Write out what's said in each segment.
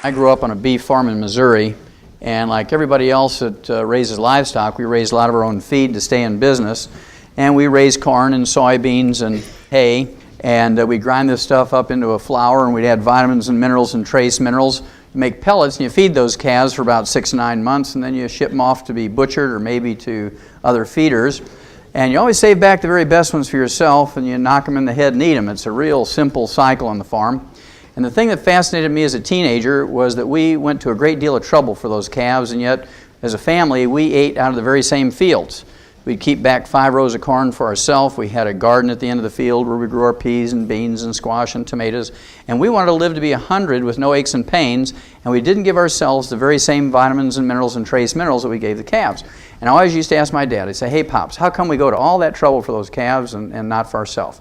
I grew up on a beef farm in Missouri, and like everybody else that raises livestock, we raise a lot of our own feed to stay in business. And we raise corn and soybeans and hay, and we grind this stuff up into a flour, and we'd add vitamins and minerals and trace minerals. You make pellets, and you feed those calves for about 6 to 9 months, and then you ship them off to be butchered or maybe to other feeders. And you always save back the very best ones for yourself, and you knock them in the head and eat them. It's a real simple cycle on the farm. And the thing that fascinated me as a teenager was that we went to a great deal of trouble for those calves, and yet as a family we ate out of the very same fields. We'd keep back 5 rows of corn for ourselves. We had a garden at the end of the field where we grew our peas and beans and squash and tomatoes. And we wanted to live to be 100 with no aches and pains, and we didn't give ourselves the very same vitamins and minerals and trace minerals that we gave the calves. And I always used to ask my dad, I'd say, "Hey, Pops, how come we go to all that trouble for those calves and not for ourselves?"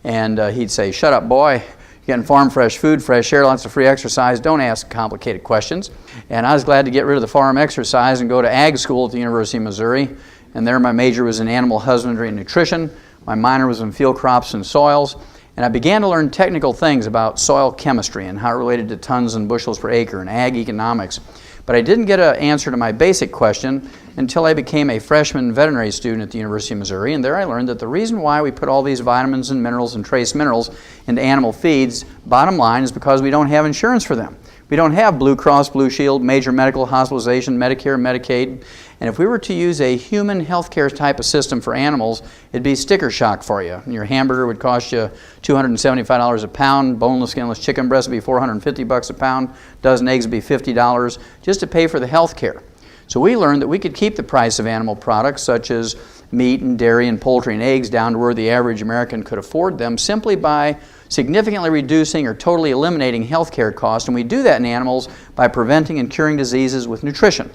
And he'd say, "Shut up, boy. You're getting farm fresh food, fresh air, lots of free exercise. Don't ask complicated questions." And I was glad to get rid of the farm exercise and go to ag school at the University of Missouri. And there my major was in animal husbandry and nutrition. My minor was in field crops and soils. And I began to learn technical things about soil chemistry and how it related to tons and bushels per acre and ag economics. But I didn't get an answer to my basic question until I became a freshman veterinary student at the University of Missouri. And there I learned that the reason why we put all these vitamins and minerals and trace minerals into animal feeds, bottom line, is because we don't have insurance for them. We don't have Blue Cross, Blue Shield, major medical hospitalization, Medicare, Medicaid. And if we were to use a human healthcare type of system for animals, it'd be sticker shock for you. Your hamburger would cost you $275 a pound, boneless, skinless chicken breast would be $450 a pound, dozen eggs would be $50 just to pay for the health care. So we learned that we could keep the price of animal products such as meat and dairy and poultry and eggs down to where the average American could afford them simply by significantly reducing or totally eliminating health care costs. And we do that in animals by preventing and curing diseases with nutrition.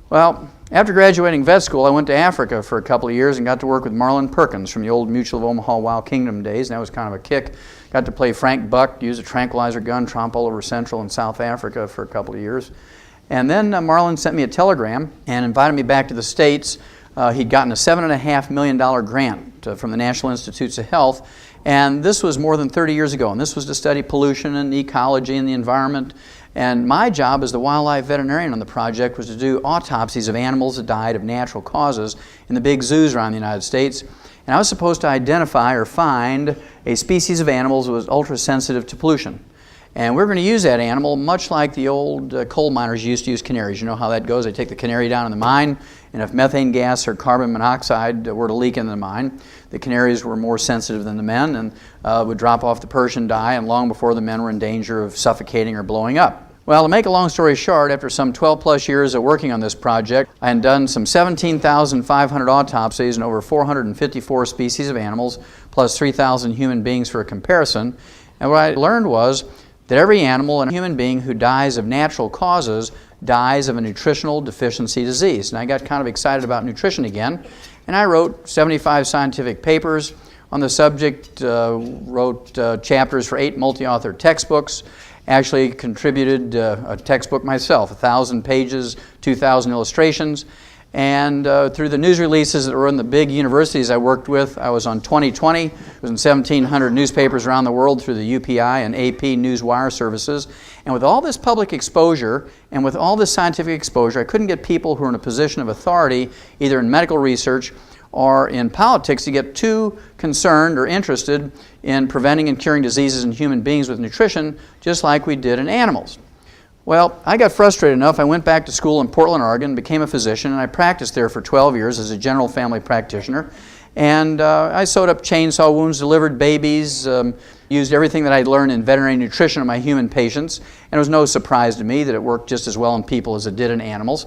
Well, after graduating vet school, I went to Africa for a couple of years and got to work with Marlin Perkins from the old Mutual of Omaha Wild Kingdom days, and that was kind of a kick. Got to play Frank Buck, use a tranquilizer gun, tromp all over Central and South Africa for a couple of years. And then Marlin sent me a telegram and invited me back to the States. He'd gotten a $7.5 million grant from the National Institutes of Health, and this was more than 30 years ago, and this was to study pollution and ecology and the environment. And my job as the wildlife veterinarian on the project was to do autopsies of animals that died of natural causes in the big zoos around the United States. And I was supposed to identify or find a species of animals that was ultra-sensitive to pollution. And we're going to use that animal much like the old coal miners used to use canaries. You know how that goes. They take the canary down in the mine, and if methane gas or carbon monoxide were to leak in the mine, the canaries were more sensitive than the men and would drop off the perch and die, and long before the men were in danger of suffocating or blowing up. Well, to make a long story short, after some 12 plus years of working on this project, I had done some 17,500 autopsies in over 454 species of animals, plus 3,000 human beings for a comparison. And what I learned was that every animal and human being who dies of natural causes dies of a nutritional deficiency disease. And I got kind of excited about nutrition again, and I wrote 75 scientific papers on the subject, wrote chapters for 8 multi-author textbooks, actually contributed a textbook myself, 1,000 pages, 2,000 illustrations. And through the news releases that were in the big universities I worked with, I was on 2020. It was in 1,700 newspapers around the world through the UPI and AP Newswire services. And with all this public exposure and with all this scientific exposure, I couldn't get people who are in a position of authority, either in medical research or in politics, to get too concerned or interested in preventing and curing diseases in human beings with nutrition, just like we did in animals. Well, I got frustrated enough, I went back to school in Portland, Oregon, became a physician, and I practiced there for 12 years as a general family practitioner. And I sewed up chainsaw wounds, delivered babies, used everything that I'd learned in veterinary nutrition on my human patients, and it was no surprise to me that it worked just as well in people as it did in animals.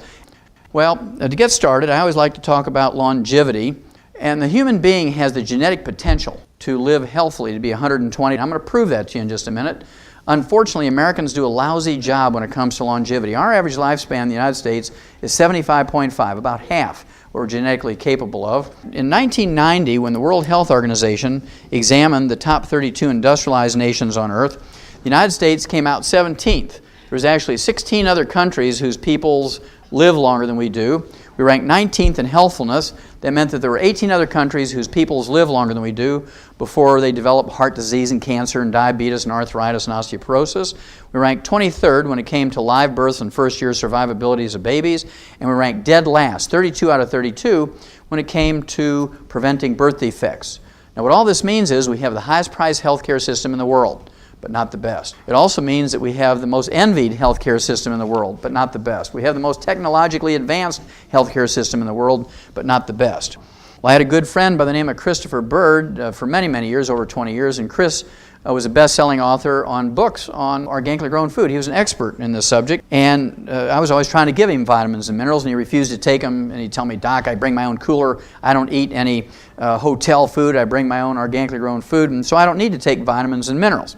Well, to get started, I always like to talk about longevity, and the human being has the genetic potential to live healthily, to be 120. I'm going to prove that to you in just a minute. Unfortunately, Americans do a lousy job when it comes to longevity. Our average lifespan in the United States is 75.5, about half what we're genetically capable of. In 1990, when the World Health Organization examined the top 32 industrialized nations on Earth, the United States came out 17th. There's actually 16 other countries whose peoples live longer than we do. We rank 19th in healthfulness. That meant that there were 18 other countries whose peoples live longer than we do before they develop heart disease and cancer and diabetes and arthritis and osteoporosis. We ranked 23rd when it came to live births and first-year survivabilities of babies, and we ranked dead last, 32 out of 32, when it came to preventing birth defects. Now, what all this means is we have the highest priced healthcare system in the world, but not the best. It also means that we have the most envied healthcare system in the world, but not the best. We have the most technologically advanced healthcare system in the world, but not the best. Well, I had a good friend by the name of Christopher Bird for many, many years, over 20 years, and Chris was a best-selling author on books on organically grown food. He was an expert in this subject, and I was always trying to give him vitamins and minerals, and he refused to take them, and he'd tell me, Doc, I bring my own cooler, I don't eat any hotel food, I bring my own organically grown food, and so I don't need to take vitamins and minerals.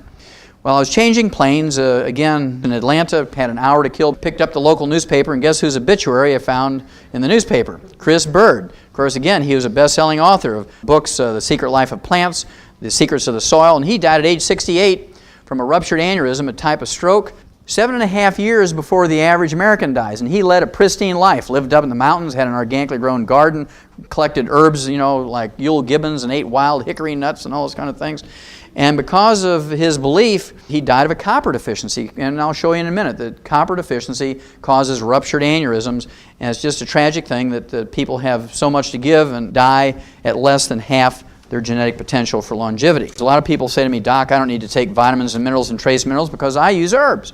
Well, I was changing planes, again, in Atlanta, had an hour to kill, picked up the local newspaper, and guess whose obituary I found in the newspaper? Chris Bird. Of course, again, he was a best-selling author of books, The Secret Life of Plants, The Secrets of the Soil, and he died at age 68 from a ruptured aneurysm, a type of stroke, 7.5 years before the average American dies. And he led a pristine life, lived up in the mountains, had an organically grown garden, collected herbs, like Yule gibbons, and ate wild hickory nuts and all those kind of things. And because of his belief, he died of a copper deficiency. And I'll show you in a minute that copper deficiency causes ruptured aneurysms. And it's just a tragic thing that people have so much to give and die at less than half their genetic potential for longevity. A lot of people say to me, Doc, I don't need to take vitamins and minerals and trace minerals because I use herbs.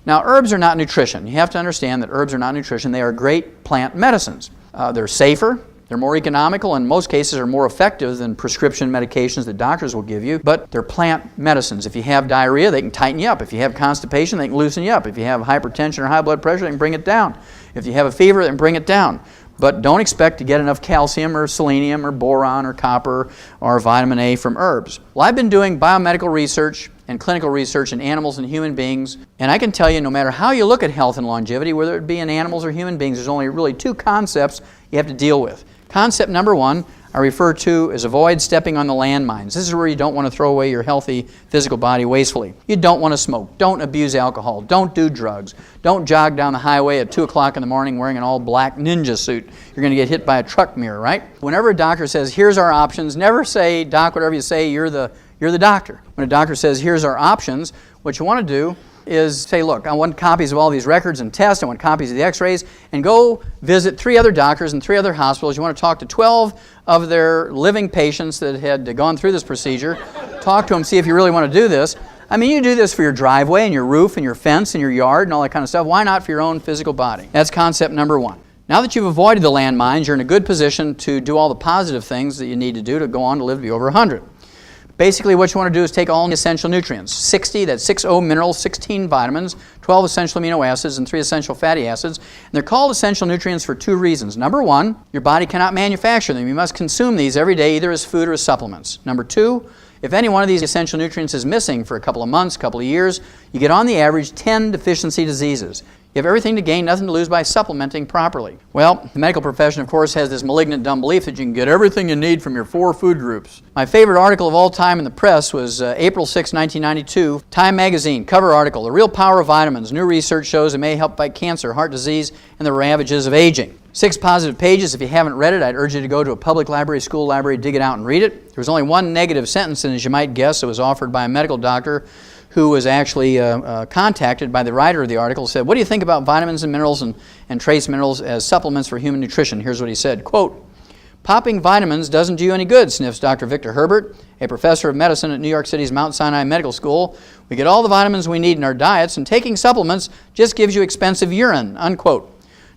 Now, herbs are not nutrition. You have to understand that herbs are not nutrition. They are great plant medicines. They're safer. They're more economical, and in most cases are more effective than prescription medications that doctors will give you, but they're plant medicines. If you have diarrhea, they can tighten you up. If you have constipation, they can loosen you up. If you have hypertension or high blood pressure, they can bring it down. If you have a fever, they can bring it down. But don't expect to get enough calcium or selenium or boron or copper or vitamin A from herbs. Well, I've been doing biomedical research and clinical research in animals and human beings, and I can tell you no matter how you look at health and longevity, whether it be in animals or human beings, there's only really two concepts you have to deal with. Concept number one I refer to as avoid stepping on the landmines. This is where you don't want to throw away your healthy physical body wastefully. You don't want to smoke. Don't abuse alcohol. Don't do drugs. Don't jog down the highway at 2 o'clock in the morning wearing an all-black ninja suit. You're going to get hit by a truck mirror, right? Whenever a doctor says, here's our options, never say, Doc, whatever you say, you're the doctor. When a doctor says, here's our options, what you want to do is say, look, I want copies of all these records and tests, I want copies of the x-rays, and go visit 3 other doctors and 3 other hospitals. You want to talk to 12 of their living patients that had gone through this procedure. Talk to them, see if you really want to do this. I mean, you do this for your driveway and your roof and your fence and your yard and all that kind of stuff. Why not for your own physical body? That's concept number one. Now that you've avoided the landmines, you're in a good position to do all the positive things that you need to do to go on to live to be over 100. Basically, what you want to do is take all the essential nutrients. 60, that's 60 minerals, 16 vitamins, 12 essential amino acids, and 3 essential fatty acids. And they're called essential nutrients for 2 reasons. Number 1, your body cannot manufacture them. You must consume these every day, either as food or as supplements. Number 2, if any one of these essential nutrients is missing for a couple of months, couple of years, you get on the average 10 deficiency diseases. You have everything to gain, nothing to lose by supplementing properly. Well, the medical profession, of course, has this malignant dumb belief that you can get everything you need from your 4 food groups. My favorite article of all time in the press was April 6, 1992, Time magazine, cover article, The Real Power of Vitamins. New research shows it may help fight cancer, heart disease, and the ravages of aging. 6 positive pages. If you haven't read it, I'd urge you to go to a public library, school library, dig it out and read it. There was only one negative sentence, and as you might guess, it was offered by a medical doctor who was actually contacted by the writer of the article, said, what do you think about vitamins and minerals and trace minerals as supplements for human nutrition? Here's what he said, quote, popping vitamins doesn't do you any good, sniffs Dr. Victor Herbert, a professor of medicine at New York City's Mount Sinai Medical School. We get all the vitamins we need in our diets, and taking supplements just gives you expensive urine, unquote.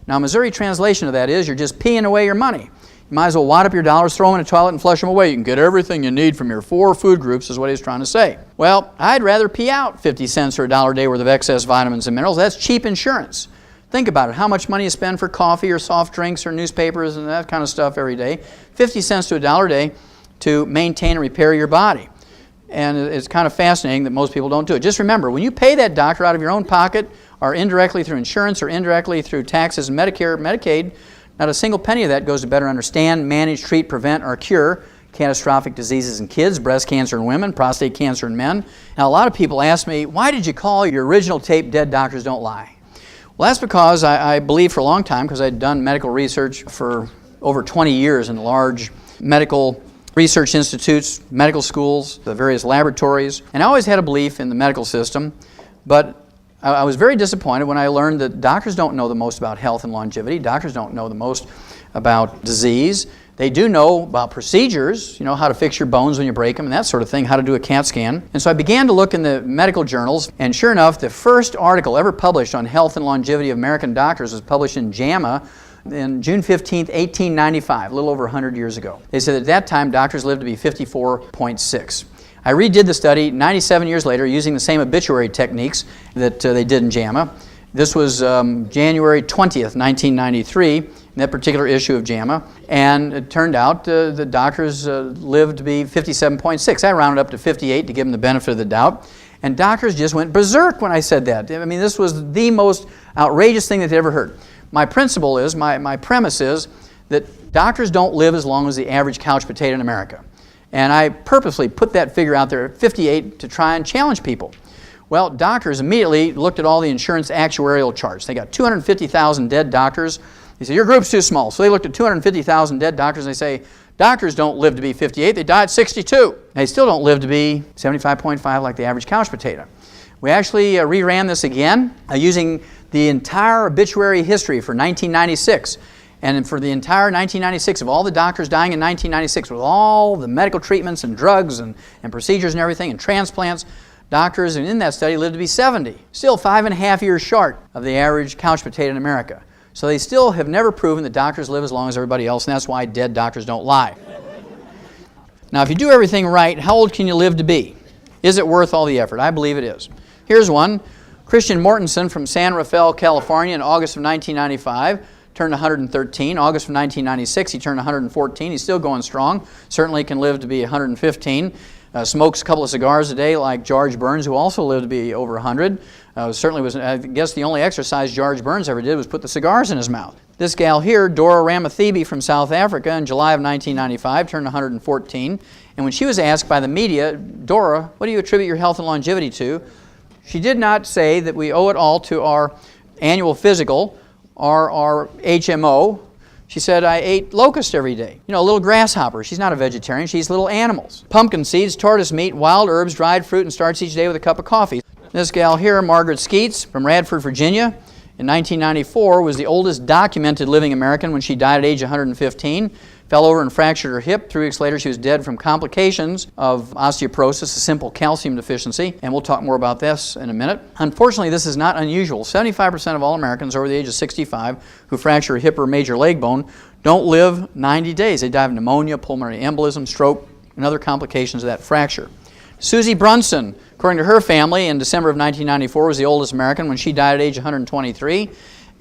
Now, Missouri translation of that is you're just peeing away your money. You might as well wad up your dollars, throw them in a toilet, and flush them away. You can get everything you need from your 4 food groups, is what he's trying to say. Well, I'd rather pee out 50 cents or $1 a day worth of excess vitamins and minerals. That's cheap insurance. Think about it. How much money you spend for coffee or soft drinks or newspapers and that kind of stuff every day. 50 cents to $1 a day to maintain and repair your body. And it's kind of fascinating that most people don't do it. Just remember, when you pay that doctor out of your own pocket or indirectly through insurance or indirectly through taxes and Medicare, Medicaid, not a single penny of that goes to better understand, manage, treat, prevent, or cure catastrophic diseases in kids, breast cancer in women, prostate cancer in men. Now, a lot of people ask me, why did you call your original tape Dead Doctors Don't Lie? Well, that's because I believe for a long time, because I'd done medical research for over 20 years in large medical research institutes, medical schools, the various laboratories, and I always had a belief in the medical system, but I was very disappointed when I learned that doctors don't know the most about health and longevity. Doctors don't know the most about disease. They do know about procedures, how to fix your bones when you break them and that sort of thing, how to do a CAT scan. And so I began to look in the medical journals, and sure enough, the first article ever published on health and longevity of American doctors was published in JAMA in June 15, 1895, a little over 100 years ago. They said at that time doctors lived to be 54.6. I redid the study 97 years later using the same obituary techniques that they did in JAMA. This was January 20th, 1993, in that particular issue of JAMA, and it turned out the doctors lived to be 57.6. I rounded up to 58 to give them the benefit of the doubt, and doctors just went berserk when I said that. I mean, this was the most outrageous thing that they ever heard. My principle is, my premise is, that doctors don't live as long as the average couch potato in America. And I purposely put that figure out there at 58 to try and challenge people. Well, doctors immediately looked at all the insurance actuarial charts. They got 250,000 dead doctors. They said, your group's too small. So they looked at 250,000 dead doctors and they say, doctors don't live to be 58, they die at 62. They still don't live to be 75.5 like the average couch potato. We actually reran this again using the entire obituary history for 1996. And for the entire 1996, of all the doctors dying in 1996, with all the medical treatments and drugs and procedures and everything and transplants, doctors in that study lived to be 70. Still 5.5 years short of the average couch potato in America. So they still have never proven that doctors live as long as everybody else, and that's why dead doctors don't lie. Now, if you do everything right, how old can you live to be? Is it worth all the effort? I believe it is. Here's one. Christian Mortensen from San Rafael, California in August of 1995. Turned 113. August of 1996, he turned 114. He's still going strong. Certainly can live to be 115. Smokes a couple of cigars a day like George Burns, who also lived to be over 100. Certainly was, I guess the only exercise George Burns ever did was put the cigars in his mouth. This gal here, Dora Ramathebe from South Africa in July of 1995, turned 114. And when she was asked by the media, Dora, what do you attribute your health and longevity to? She did not say that we owe it all to our annual physical, our HMO. She said, I ate locust every day. Little grasshoppers. She's not a vegetarian. She eats little animals. Pumpkin seeds, tortoise meat, wild herbs, dried fruit, and starts each day with a cup of coffee. This gal here, Margaret Skeets from Radford, Virginia, in 1994, was the oldest documented living American when she died at age 115. Fell over and fractured her hip. 3 weeks later, she was dead from complications of osteoporosis, a simple calcium deficiency, and we'll talk more about this in a minute. Unfortunately, this is not unusual. 75% of all Americans over the age of 65 who fracture a hip or major leg bone don't live 90 days. They die of pneumonia, pulmonary embolism, stroke, and other complications of that fracture. Susie Brunson, according to her family, in December of 1994, was the oldest American when she died at age 123.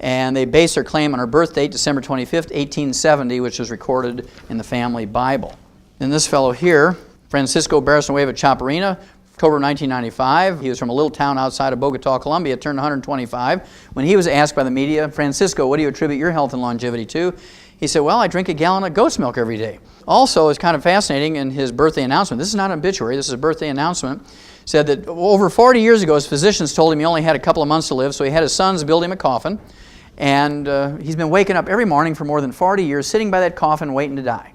And they based their claim on her birth date, December 25th, 1870, which is recorded in the family Bible. And this fellow here, Francisco Barrasanueva Chaparina, October 1995. He was from a little town outside of Bogota, Colombia, turned 125. When he was asked by the media, Francisco, what do you attribute your health and longevity to? He said, well, I drink a gallon of goat's milk every day. Also, it's kind of fascinating in his birthday announcement. This is not an obituary, this is a birthday announcement. Said that over 40 years ago, his physicians told him he only had a couple of months to live, so he had his sons build him a coffin. And he's been waking up every morning for more than 40 years, sitting by that coffin waiting to die.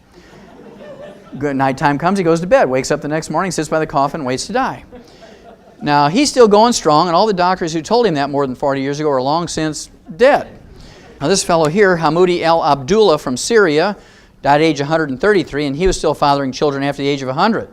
Good nighttime comes, he goes to bed, wakes up the next morning, sits by the coffin, waits to die. Now, he's still going strong, and all the doctors who told him that more than 40 years ago are long since dead. Now, this fellow here, Hamoudi El Abdullah from Syria, died at age 133, and he was still fathering children after the age of 100.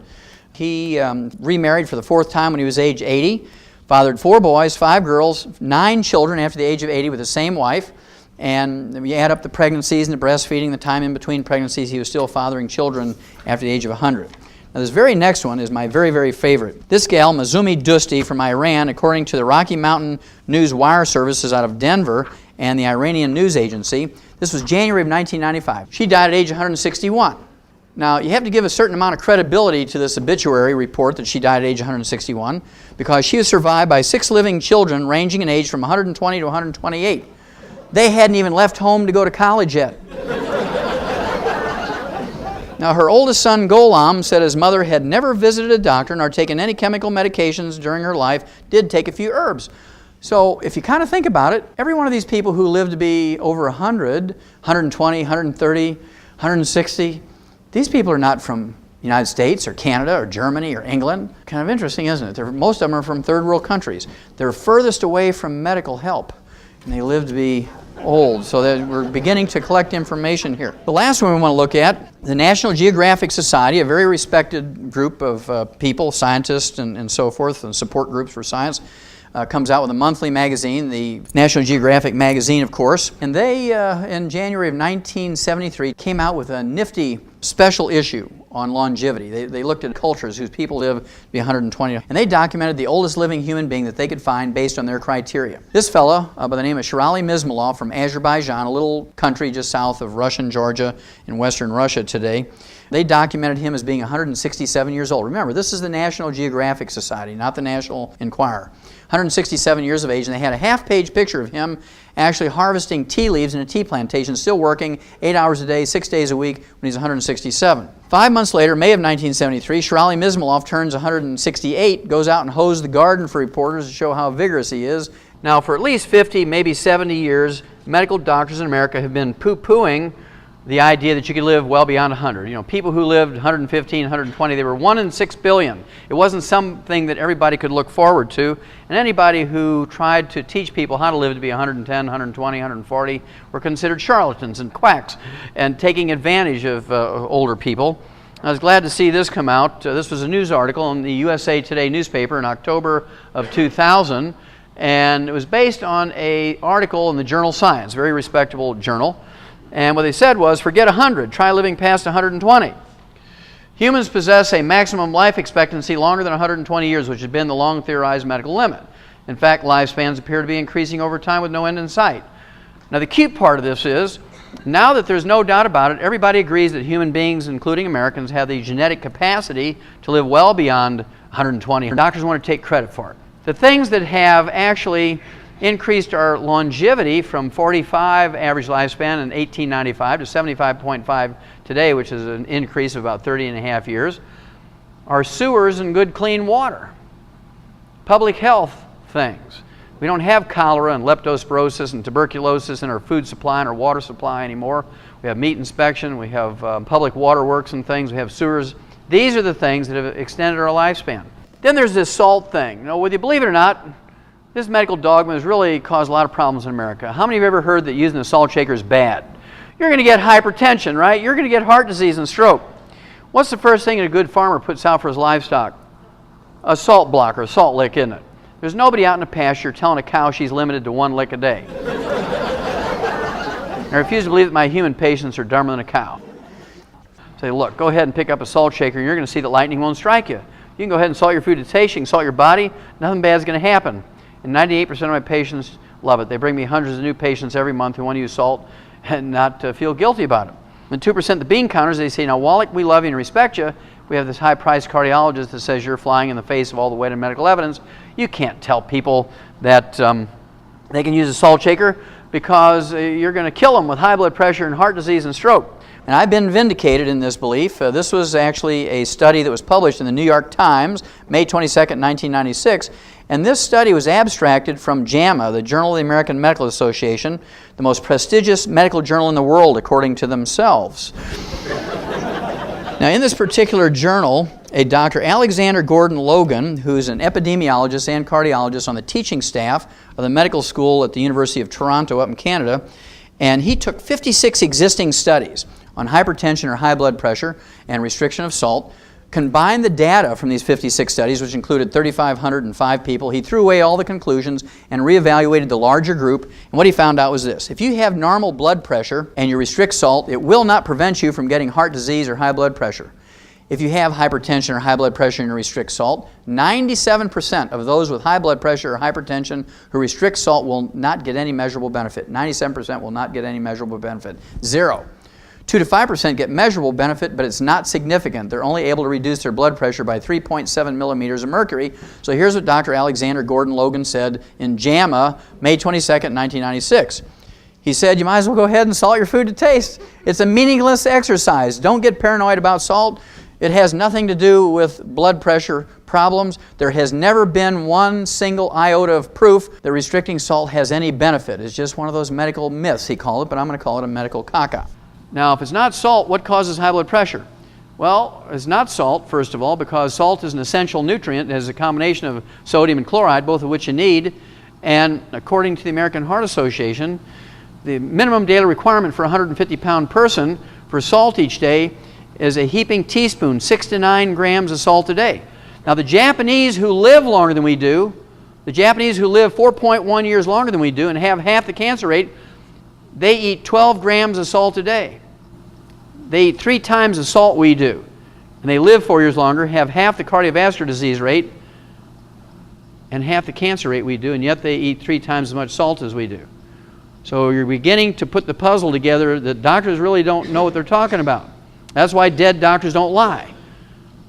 He remarried for the 4th time when he was age 80. Fathered 4 boys, 5 girls, 9 children after the age of 80 with the same wife. And you add up the pregnancies and the breastfeeding, the time in between pregnancies, he was still fathering children after the age of 100. Now this very next one is my very, very favorite. This gal, Mazumi Dusti from Iran, according to the Rocky Mountain News Wire Services out of Denver and the Iranian News Agency, this was January of 1995. She died at age 161. Now, you have to give a certain amount of credibility to this obituary report that she died at age 161 because she was survived by 6 living children ranging in age from 120 to 128. They hadn't even left home to go to college yet. Now, her oldest son, Gholam, said his mother had never visited a doctor nor taken any chemical medications during her life, did take a few herbs. So, if you kind of think about it, every one of these people who lived to be over 100, 120, 130, 160. These people are not from the United States or Canada or Germany or England. Kind of interesting, isn't it? Most of them are from third world countries. They're furthest away from medical help, and they live to be old, so that we're beginning to collect information here. The last one we want to look at, the National Geographic Society, a very respected group of people, scientists and so forth, and support groups for science, comes out with a monthly magazine, the National Geographic magazine, of course. And they, in January of 1973, came out with a nifty special issue on longevity. They looked at cultures whose people live to be 120, and they documented the oldest living human being that they could find based on their criteria. This fellow, by the name of Sherali Mizmulov from Azerbaijan, a little country just south of Russian Georgia in western Russia today, they documented him as being 167 years old. Remember, this is the National Geographic Society, not the National Enquirer. 167 years of age, and they had a half-page picture of him actually harvesting tea leaves in a tea plantation, still working 8 hours a day, 6 days a week when he's 167. 5 months later, May of 1973, Sherali Mizmulov turns 168, goes out and hoes the garden for reporters to show how vigorous he is. Now, for at least 50, maybe 70 years, medical doctors in America have been poo-pooing the idea that you could live well beyond 100. You know, people who lived 115, 120, they were 1 in 6 billion. It wasn't something that everybody could look forward to. And anybody who tried to teach people how to live to be 110, 120, 140 were considered charlatans and quacks and taking advantage of older people. I was glad to see this come out. This was a news article in the USA Today newspaper in October of 2000. And it was based on an article in the journal Science, a very respectable journal. And what they said was, forget 100, try living past 120. Humans possess a maximum life expectancy longer than 120 years, which has been the long theorized medical limit. In fact, lifespans appear to be increasing over time with no end in sight. Now, the cute part of this is, now that there's no doubt about it, everybody agrees that human beings, including Americans, have the genetic capacity to live well beyond 120. Doctors want to take credit for it. The things that have actually increased our longevity from 45 average lifespan in 1895 to 75.5 today, which is an increase of about 30 and a half years, are sewers and good clean water. Public health things. We don't have cholera and leptospirosis and tuberculosis in our food supply and our water supply anymore. We have meat inspection, we have public waterworks and things, we have sewers. These are the things that have extended our lifespan. Then there's this salt thing. You know, whether you believe it or not, this medical dogma has really caused a lot of problems in America. How many of you have ever heard that using a salt shaker is bad? You're going to get hypertension, right? You're going to get heart disease and stroke. What's the first thing a good farmer puts out for his livestock? A salt blocker, a salt lick, isn't it? There's nobody out in the pasture telling a cow she's limited to 1 lick a day. I refuse to believe that my human patients are dumber than a cow. Say, look, go ahead and pick up a salt shaker, and you're going to see that lightning won't strike you. You can go ahead and salt your food to taste, you can salt your body, nothing bad is going to happen. And 98% of my patients love it. They bring me hundreds of new patients every month who want to use salt and not feel guilty about it. And 2% of the bean counters, they say, now Wallach, we love you and respect you. We have this high-priced cardiologist that says you're flying in the face of all the weight of medical evidence. You can't tell people that they can use a salt shaker because you're going to kill them with high blood pressure and heart disease and stroke. And I've been vindicated in this belief. This was actually a study that was published in the New York Times, May 22nd, 1996. And this study was abstracted from JAMA, the Journal of the American Medical Association, the most prestigious medical journal in the world, according to themselves. Now, in this particular journal, a Dr. Alexander Gordon Logan, who's an epidemiologist and cardiologist on the teaching staff of the medical school at the University of Toronto up in Canada, and he took 56 existing studies on hypertension or high blood pressure and restriction of salt, combined the data from these 56 studies, which included 3,505 people. He threw away all the conclusions and reevaluated the larger group. And what he found out was this. If you have normal blood pressure and you restrict salt, it will not prevent you from getting heart disease or high blood pressure. If you have hypertension or high blood pressure and you restrict salt, 97% of those with high blood pressure or hypertension who restrict salt will not get any measurable benefit. 97% will not get any measurable benefit. 0. 2 to 5% get measurable benefit, but it's not significant. They're only able to reduce their blood pressure by 3.7 millimeters of mercury. So here's what Dr. Alexander Gordon Logan said in JAMA, May 22nd, 1996. He said, you might as well go ahead and salt your food to taste. It's a meaningless exercise. Don't get paranoid about salt. It has nothing to do with blood pressure problems. There has never been one single iota of proof that restricting salt has any benefit. It's just one of those medical myths, he called it, but I'm going to call it a medical caca. Now, if it's not salt, what causes high blood pressure? Well, it's not salt, first of all, because salt is an essential nutrient. It has a combination of sodium and chloride, both of which you need. And according to the American Heart Association, the minimum daily requirement for a 150-pound person for salt each day is a heaping teaspoon, 6 to 9 grams of salt a day. Now, the Japanese who live longer than we do, the Japanese who live 4.1 years longer than we do and have half the cancer rate, they eat 12 grams of salt a day. They eat 3 times the salt we do. And they live 4 years longer, have half the cardiovascular disease rate and half the cancer rate we do, and yet they eat 3 times as much salt as we do. So you're beginning to put the puzzle together that doctors really don't know what they're talking about. That's why dead doctors don't lie.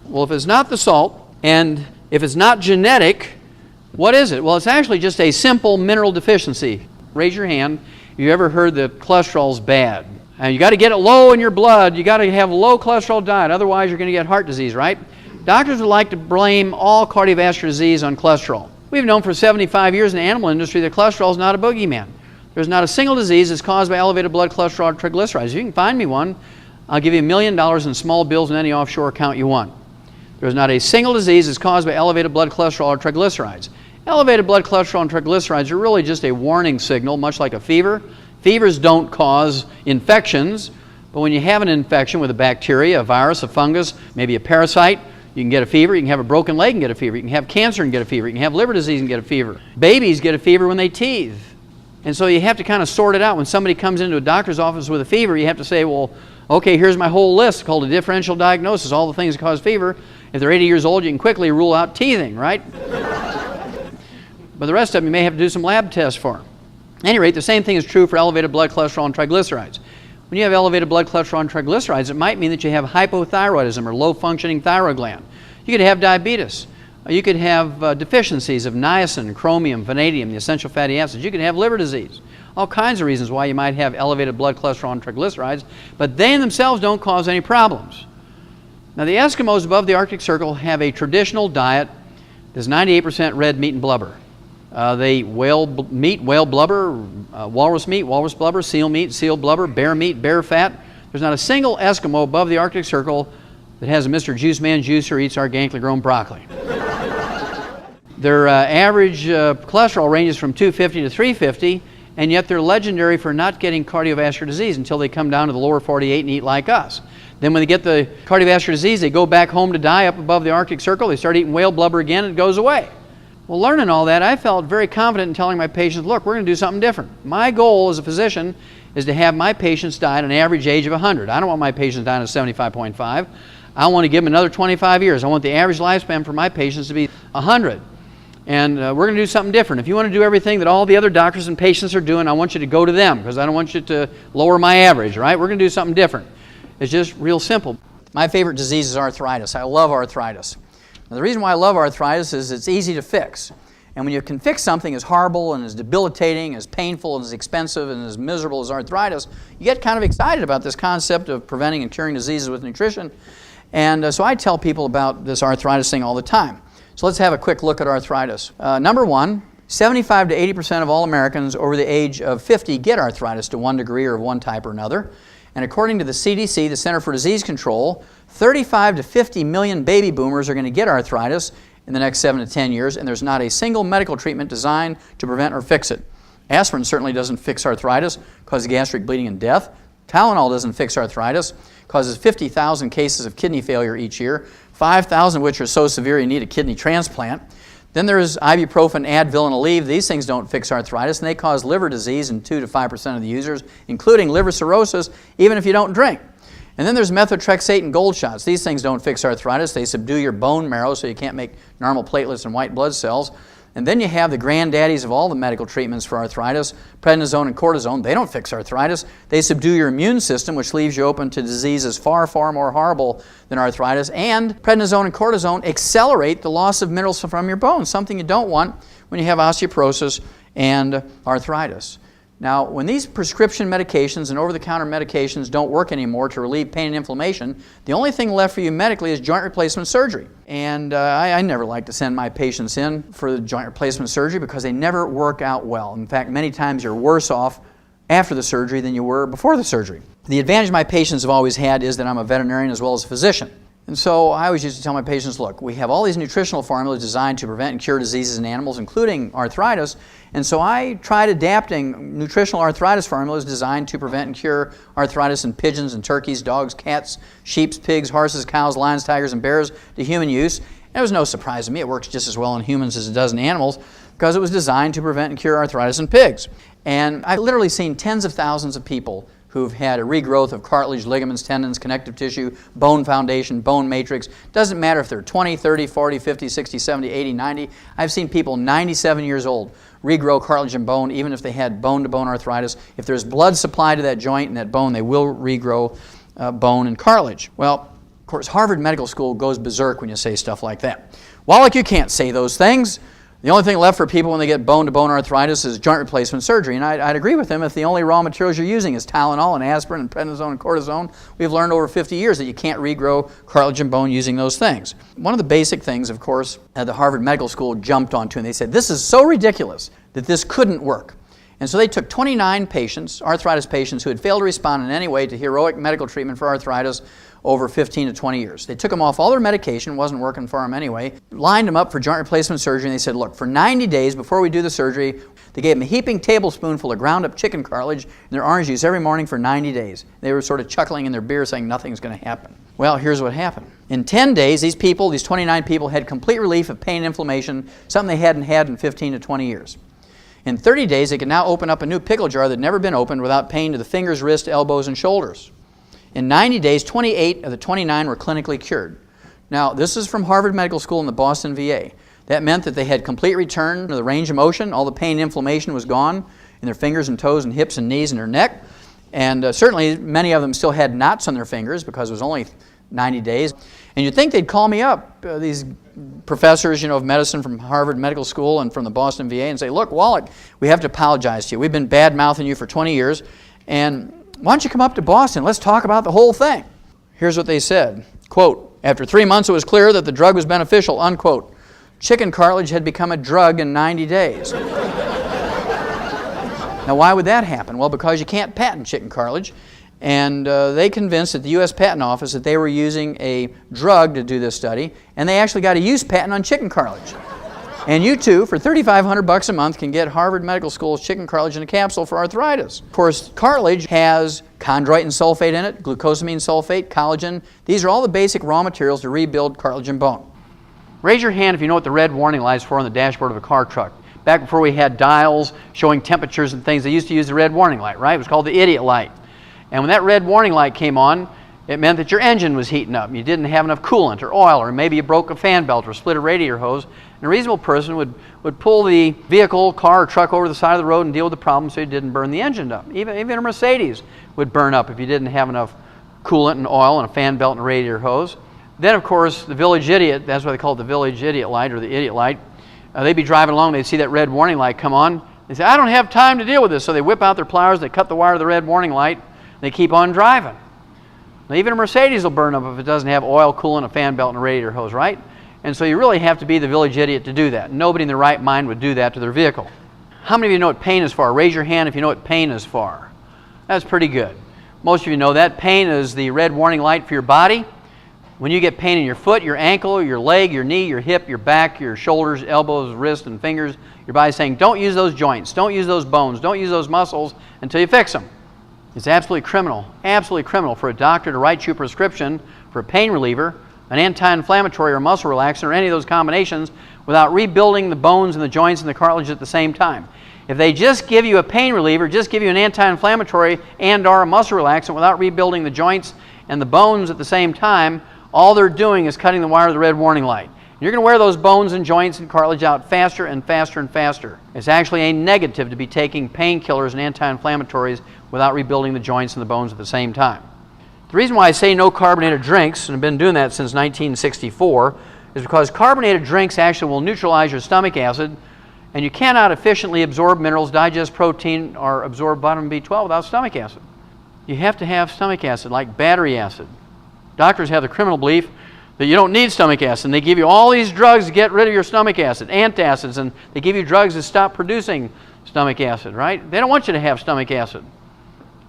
Well, if it's not the salt, and if it's not genetic, what is it? Well, it's actually just a simple mineral deficiency. Raise your hand if you ever heard that cholesterol's bad. And you got to get it low in your blood. You got to have a low cholesterol diet. Otherwise, you're going to get heart disease, right? Doctors would like to blame all cardiovascular disease on cholesterol. We've known for 75 years in the animal industry that cholesterol is not a boogeyman. There's not a single disease that's caused by elevated blood cholesterol or triglycerides. If you can find me one, I'll give you $1 million in small bills in any offshore account you want. There's not a single disease that's caused by elevated blood cholesterol or triglycerides. Elevated blood cholesterol and triglycerides are really just a warning signal, much like a fever. Fevers don't cause infections, but when you have an infection with a bacteria, a virus, a fungus, maybe a parasite, you can get a fever. You can have a broken leg and get a fever. You can have cancer and get a fever. You can have liver disease and get a fever. Babies get a fever when they teethe. And so you have to kind of sort it out. When somebody comes into a doctor's office with a fever, you have to say, well, okay, here's my whole list called a differential diagnosis, all the things that cause fever. If they're 80 years old, you can quickly rule out teething, right? But the rest of them, you may have to do some lab tests for them. At any rate, the same thing is true for elevated blood cholesterol and triglycerides. When you have elevated blood cholesterol and triglycerides, it might mean that you have hypothyroidism or low-functioning thyroid gland. You could have diabetes. You could have deficiencies of niacin, chromium, vanadium, the essential fatty acids. You could have liver disease. All kinds of reasons why you might have elevated blood cholesterol and triglycerides, but they in themselves don't cause any problems. Now, the Eskimos above the Arctic Circle have a traditional diet that's 98% red meat and blubber. They eat whale meat, whale blubber, walrus meat, walrus blubber, seal meat, seal blubber, bear meat, bear fat. There's not a single Eskimo above the Arctic Circle that has a Mr. Juice Man juice or eats organically grown broccoli. Their average cholesterol ranges from 250 to 350, and yet they're legendary for not getting cardiovascular disease until they come down to the lower 48 and eat like us. Then when they get the cardiovascular disease, they go back home to die up above the Arctic Circle. They start eating whale blubber again, and it goes away. Well, learning all that, I felt very confident in telling my patients, look, we're going to do something different. My goal as a physician is to have my patients die at an average age of 100. I don't want my patients dying at 75.5. I want to give them another 25 years. I want the average lifespan for my patients to be 100. And we're going to do something different. If you want to do everything that all the other doctors and patients are doing, I want you to go to them because I don't want you to lower my average, right? We're going to do something different. It's just real simple. My favorite disease is arthritis. I love arthritis. Now, the reason why I love arthritis is it's easy to fix. And when you can fix something as horrible and as debilitating, as painful and as expensive and as miserable as arthritis, you get kind of excited about this concept of preventing and curing diseases with nutrition. And so I tell people about this arthritis thing all the time. So let's have a quick look at arthritis. Number one, 75 to 80% of all Americans over the age of 50 get arthritis to one degree or of one type or another. And according to the CDC, the Center for Disease Control, 35 to 50 million baby boomers are going to get arthritis in the next 7 to 10 years, and there's not a single medical treatment designed to prevent or fix it. Aspirin certainly doesn't fix arthritis, causes gastric bleeding and death. Tylenol doesn't fix arthritis, causes 50,000 cases of kidney failure each year, 5,000 of which are so severe you need a kidney transplant. Then there's ibuprofen, Advil, and Aleve. These things don't fix arthritis, and they cause liver disease in 2 to 5% of the users, including liver cirrhosis, even if you don't drink. And then there's methotrexate and gold shots. These things don't fix arthritis. They subdue your bone marrow so you can't make normal platelets and white blood cells. And then you have the granddaddies of all the medical treatments for arthritis, prednisone and cortisone. They don't fix arthritis. They subdue your immune system, which leaves you open to diseases far, far more horrible than arthritis. And prednisone and cortisone accelerate the loss of minerals from your bones, something you don't want when you have osteoporosis and arthritis. Now, when these prescription medications and over-the-counter medications don't work anymore to relieve pain and inflammation, the only thing left for you medically is joint replacement surgery. And I never like to send my patients in for the joint replacement surgery because they never work out well. In fact, many times you're worse off after the surgery than you were before the surgery. The advantage my patients have always had is that I'm a veterinarian as well as a physician. And so I always used to tell my patients, look, we have all these nutritional formulas designed to prevent and cure diseases in animals, including arthritis. And so I tried adapting nutritional arthritis formulas designed to prevent and cure arthritis in pigeons and turkeys, dogs, cats, sheep, pigs, horses, cows, lions, tigers, and bears to human use. And it was no surprise to me. It works just as well in humans as it does in animals because it was designed to prevent and cure arthritis in pigs. And I've literally seen tens of thousands of people who've had a regrowth of cartilage, ligaments, tendons, connective tissue, bone foundation, bone matrix. Doesn't matter if they're 20, 30, 40, 50, 60, 70, 80, 90. I've seen people 97 years old regrow cartilage and bone even if they had bone-to-bone arthritis. If there's blood supply to that joint and that bone, they will regrow bone and cartilage. Well, of course, Harvard Medical School goes berserk when you say stuff like that. Wallach, you can't say those things. The only thing left for people when they get bone-to-bone arthritis is joint replacement surgery. And I'd agree with him if the only raw materials you're using is Tylenol and aspirin and prednisone and cortisone. We've learned over 50 years that you can't regrow cartilage and bone using those things. One of the basic things, of course, that the Harvard Medical School jumped onto, and they said, this is so ridiculous that this couldn't work. And so they took 29 patients, arthritis patients, who had failed to respond in any way to heroic medical treatment for arthritis over 15 to 20 years. They took them off all their medication, wasn't working for them anyway, lined them up for joint replacement surgery, and they said, look, for 90 days before we do the surgery, they gave them a heaping tablespoonful of ground up chicken cartilage in their orange juice every morning for 90 days. They were sort of chuckling in their beer saying nothing's going to happen. Well, here's what happened. In 10 days, these 29 people had complete relief of pain and inflammation, something they hadn't had in 15 to 20 years. In 30 days, they could now open up a new pickle jar that had never been opened without pain to the fingers, wrists, elbows, and shoulders. In 90 days, 28 of the 29 were clinically cured. Now, this is from Harvard Medical School and the Boston VA. That meant that they had complete return to the range of motion. All the pain and inflammation was gone in their fingers and toes and hips and knees and their neck. And certainly, many of them still had knots on their fingers because it was only 90 days. And you'd think they'd call me up, these professors, of medicine from Harvard Medical School and from the Boston VA, and say, look, Wallach, we have to apologize to you. We've been bad-mouthing you for 20 years, and why don't you come up to Boston? Let's talk about the whole thing. Here's what they said. Quote, after 3 months, it was clear that the drug was beneficial, unquote. Chicken cartilage had become a drug in 90 days. Now, why would that happen? Well, because you can't patent chicken cartilage. And they convinced at the U.S. Patent Office that they were using a drug to do this study, and they actually got a use patent on chicken cartilage. And you too, for $3,500 a month, can get Harvard Medical School's chicken cartilage in a capsule for arthritis. Of course, cartilage has chondroitin sulfate in it, glucosamine sulfate, collagen. These are all the basic raw materials to rebuild cartilage and bone. Raise your hand if you know what the red warning light is for on the dashboard of a car truck. Back before we had dials showing temperatures and things, they used to use the red warning light, right? It was called the idiot light. And when that red warning light came on, it meant that your engine was heating up. You didn't have enough coolant or oil, or maybe you broke a fan belt or split a radiator hose. And a reasonable person would pull the vehicle, car, or truck over the side of the road and deal with the problem so you didn't burn the engine up. Even a Mercedes would burn up if you didn't have enough coolant and oil and a fan belt and a radiator hose. Then, of course, the village idiot, that's why they call it the village idiot light or the idiot light, they'd be driving along, they'd see that red warning light come on. They say, I don't have time to deal with this. So they whip out their pliers, they cut the wire of the red warning light, they keep on driving. Now, even a Mercedes will burn up if it doesn't have oil, coolant, a fan belt, and a radiator hose, right? And so you really have to be the village idiot to do that. Nobody in their right mind would do that to their vehicle. How many of you know what pain is for? Raise your hand if you know what pain is for. That's pretty good. Most of you know that. Pain is the red warning light for your body. When you get pain in your foot, your ankle, your leg, your knee, your hip, your back, your shoulders, elbows, wrists, and fingers, your body's saying, don't use those joints, don't use those bones, don't use those muscles until you fix them. It's absolutely criminal for a doctor to write you a prescription for a pain reliever, an anti-inflammatory or muscle relaxant, or any of those combinations without rebuilding the bones and the joints and the cartilage at the same time. If they just give you a pain reliever, just give you an anti-inflammatory and or a muscle relaxant without rebuilding the joints and the bones at the same time, all they're doing is cutting the wire of the red warning light. You're going to wear those bones and joints and cartilage out faster and faster and faster. It's actually a negative to be taking painkillers and anti-inflammatories without rebuilding the joints and the bones at the same time. The reason why I say no carbonated drinks, and I've been doing that since 1964, is because carbonated drinks actually will neutralize your stomach acid, and you cannot efficiently absorb minerals, digest protein, or absorb vitamin B12 without stomach acid. You have to have stomach acid, like battery acid. Doctors have the criminal belief that you don't need stomach acid, and they give you all these drugs to get rid of your stomach acid, antacids, and they give you drugs to stop producing stomach acid, right? They don't want you to have stomach acid.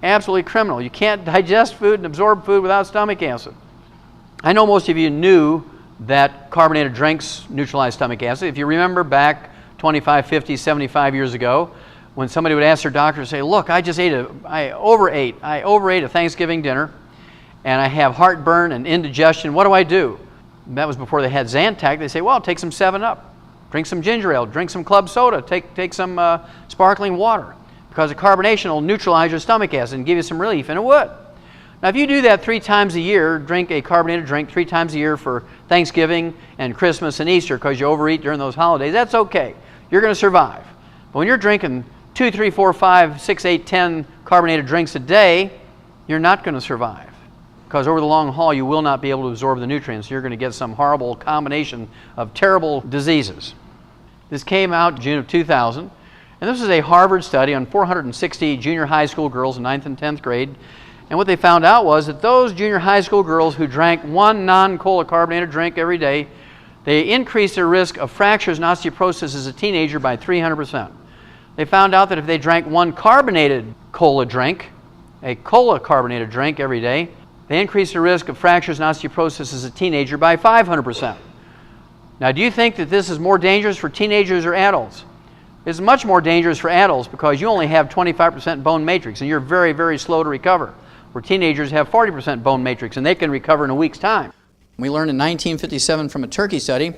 Absolutely criminal. You can't digest food and absorb food without stomach acid. I know most of you knew that carbonated drinks neutralize stomach acid. If you remember back 25, 50, 75 years ago, when somebody would ask their doctor, say, look, I overate a Thanksgiving dinner, and I have heartburn and indigestion. What do I do? And that was before they had Zantac. They say, well, take some 7-Up, drink some ginger ale, drink some club soda, take some sparkling water, because the carbonation will neutralize your stomach acid and give you some relief, and it would. Now, if you do that 3 times a year, drink a carbonated drink 3 times a year for Thanksgiving and Christmas and Easter because you overeat during those holidays, that's okay. You're going to survive. But when you're drinking 2, 3, 4, 5, 6, 8, 10 carbonated drinks a day, you're not going to survive. Because over the long haul, you will not be able to absorb the nutrients. You're going to get some horrible combination of terrible diseases. This came out in June of 2000, and this is a Harvard study on 460 junior high school girls in 9th and 10th grade. And what they found out was that those junior high school girls who drank 1 non-cola carbonated drink every day, they increased their risk of fractures and osteoporosis as a teenager by 300%. They found out that if they drank 1 carbonated cola drink, a cola carbonated drink every day, they increased their risk of fractures and osteoporosis as a teenager by 500%. Now, do you think that this is more dangerous for teenagers or adults? It's much more dangerous for adults because you only have 25% bone matrix and you're very, very slow to recover, where teenagers have 40% bone matrix and they can recover in a week's time. We learned in 1957 from a turkey study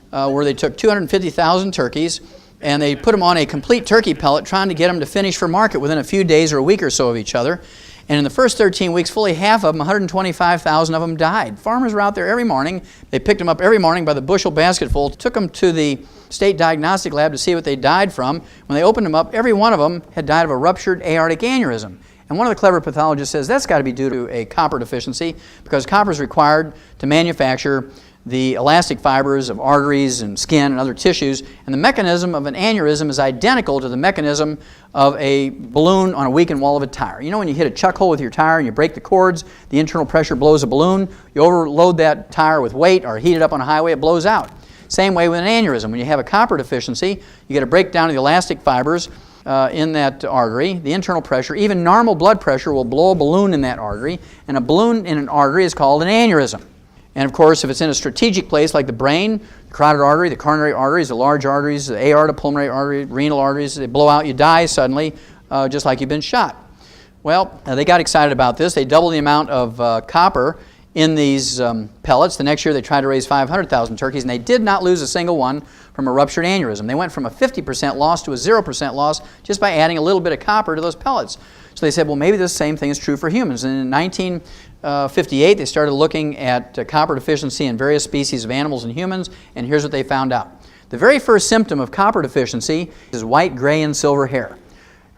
where they took 250,000 turkeys and they put them on a complete turkey pellet trying to get them to finish for market within a few days or a week or so of each other. And in the first 13 weeks, fully half of them, 125,000 of them died. Farmers were out there every morning. They picked them up every morning by the bushel basketful, took them to the state diagnostic lab to see what they died from. When they opened them up, every one of them had died of a ruptured aortic aneurysm. And one of the clever pathologists says that's got to be due to a copper deficiency because copper is required to manufacture the elastic fibers of arteries and skin and other tissues, and the mechanism of an aneurysm is identical to the mechanism of a balloon on a weakened wall of a tire. You know when you hit a chuck hole with your tire and you break the cords, the internal pressure blows a balloon, you overload that tire with weight or heat it up on a highway, it blows out. Same way with an aneurysm. When you have a copper deficiency, you get a breakdown of the elastic fibers in that artery, the internal pressure, even normal blood pressure will blow a balloon in that artery, and a balloon in an artery is called an aneurysm. And of course, if it's in a strategic place like the brain, the carotid artery, the coronary arteries, the large arteries, the aorta, pulmonary artery, renal arteries, they blow out, you die suddenly, just like you've been shot. Well, they got excited about this. They doubled the amount of copper in these pellets. The next year they tried to raise 500,000 turkeys, and they did not lose a single one from a ruptured aneurysm. They went from a 50% loss to a 0% loss just by adding a little bit of copper to those pellets. So they said, well, maybe the same thing is true for humans. And in 1958, they started looking at copper deficiency in various species of animals and humans, and here's what they found out. The very first symptom of copper deficiency is white, gray, and silver hair.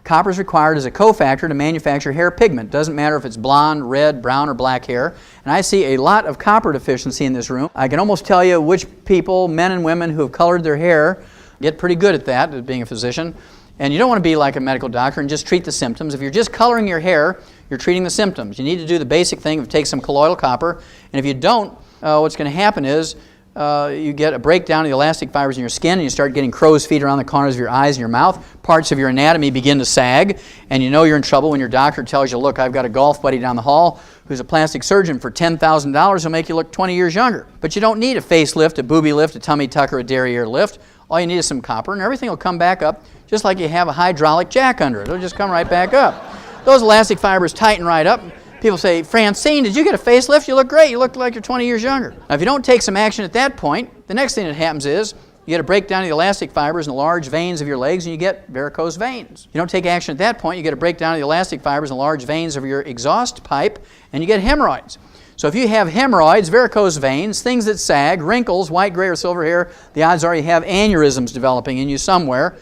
Copper is required as a cofactor to manufacture hair pigment. Doesn't matter if it's blonde, red, brown, or black hair. And I see a lot of copper deficiency in this room. I can almost tell you which people, men and women who have colored their hair, get pretty good at that, as being a physician. And you don't want to be like a medical doctor and just treat the symptoms. If you're just coloring your hair, you're treating the symptoms. You need to do the basic thing of take some colloidal copper. And if you don't, what's going to happen is you get a breakdown of the elastic fibers in your skin and you start getting crow's feet around the corners of your eyes and your mouth. Parts of your anatomy begin to sag, and you know you're in trouble when your doctor tells you, look, I've got a golf buddy down the hall who's a plastic surgeon for $10,000 who'll make you look 20 years younger. But you don't need a facelift, a booby lift, a tummy tuck, or a derriere lift. All you need is some copper, and everything will come back up just like you have a hydraulic jack under it. It'll just come right back up. Those elastic fibers tighten right up. People say, Francine, did you get a facelift? You look great. You look like you're 20 years younger. Now, if you don't take some action at that point, the next thing that happens is you get a breakdown of the elastic fibers in the large veins of your legs, and you get varicose veins. You don't take action at that point, you get a breakdown of the elastic fibers in the large veins of your exhaust pipe, and you get hemorrhoids. So if you have hemorrhoids, varicose veins, things that sag, wrinkles, white, gray, or silver hair, the odds are you have aneurysms developing in you somewhere.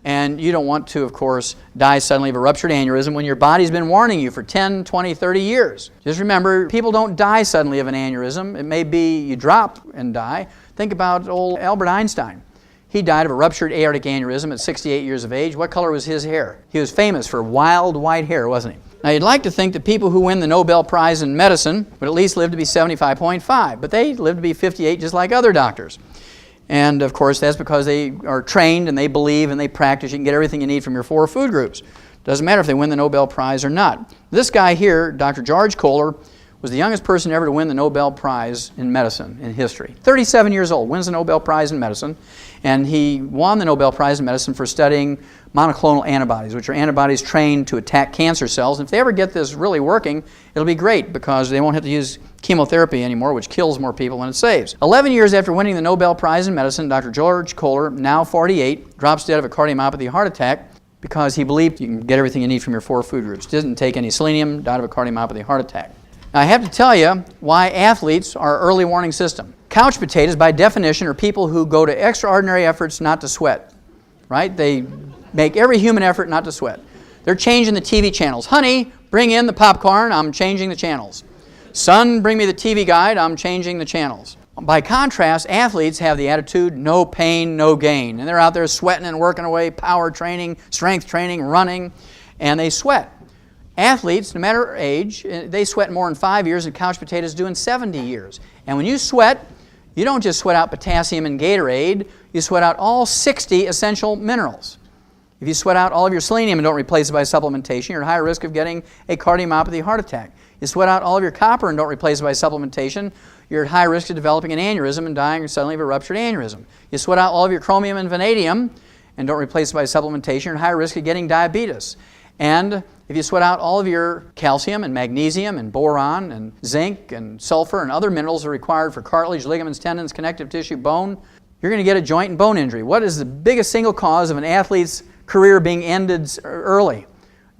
And you don't want to, of course, die suddenly of a ruptured aneurysm when your body's been warning you for 10, 20, 30 years. Just remember, people don't die suddenly of an aneurysm. It may be you drop and die. Think about old Albert Einstein. He died of a ruptured aortic aneurysm at 68 years of age. What color was his hair? He was famous for wild white hair, wasn't he? Now, you'd like to think that people who win the Nobel Prize in medicine would at least live to be 75.5, but they live to be 58 just like other doctors. And of course, that's because they are trained and they believe and they practice. You can get everything you need from your 4 food groups. Doesn't matter if they win the Nobel Prize or not. This guy here, Dr. George Kohler, was the youngest person ever to win the Nobel Prize in medicine in history. 37 years old, wins the Nobel Prize in medicine, and he won the Nobel Prize in medicine for studying monoclonal antibodies, which are antibodies trained to attack cancer cells. And if they ever get this really working, it'll be great because they won't have to use chemotherapy anymore, which kills more people than it saves. 11 years after winning the Nobel Prize in medicine, Dr. George Kohler, now 48, drops dead of a cardiomyopathy heart attack because he believed you can get everything you need from your 4 food groups. Didn't take any selenium, died of a cardiomyopathy heart attack. Now, I have to tell you why athletes are early warning system. Couch potatoes, by definition, are people who go to extraordinary efforts not to sweat, right? They make every human effort not to sweat. They're changing the TV channels. Honey, bring in the popcorn, I'm changing the channels. Son, bring me the TV guide, I'm changing the channels. By contrast, athletes have the attitude, no pain, no gain. And they're out there sweating and working away, power training, strength training, running, and they sweat. Athletes, no matter age, they sweat more in 5 years than couch potatoes do in 70 years. And when you sweat, you don't just sweat out potassium and Gatorade, you sweat out all 60 essential minerals. If you sweat out all of your selenium and don't replace it by supplementation, you're at higher risk of getting a cardiomyopathy heart attack. You sweat out all of your copper and don't replace it by supplementation, you're at high risk of developing an aneurysm and dying suddenly of a ruptured aneurysm. You sweat out all of your chromium and vanadium and don't replace it by supplementation, you're at high risk of getting diabetes. And if you sweat out all of your calcium and magnesium and boron and zinc and sulfur and other minerals that are required for cartilage, ligaments, tendons, connective tissue, bone, you're going to get a joint and bone injury. What is the biggest single cause of an athlete's career being ended early?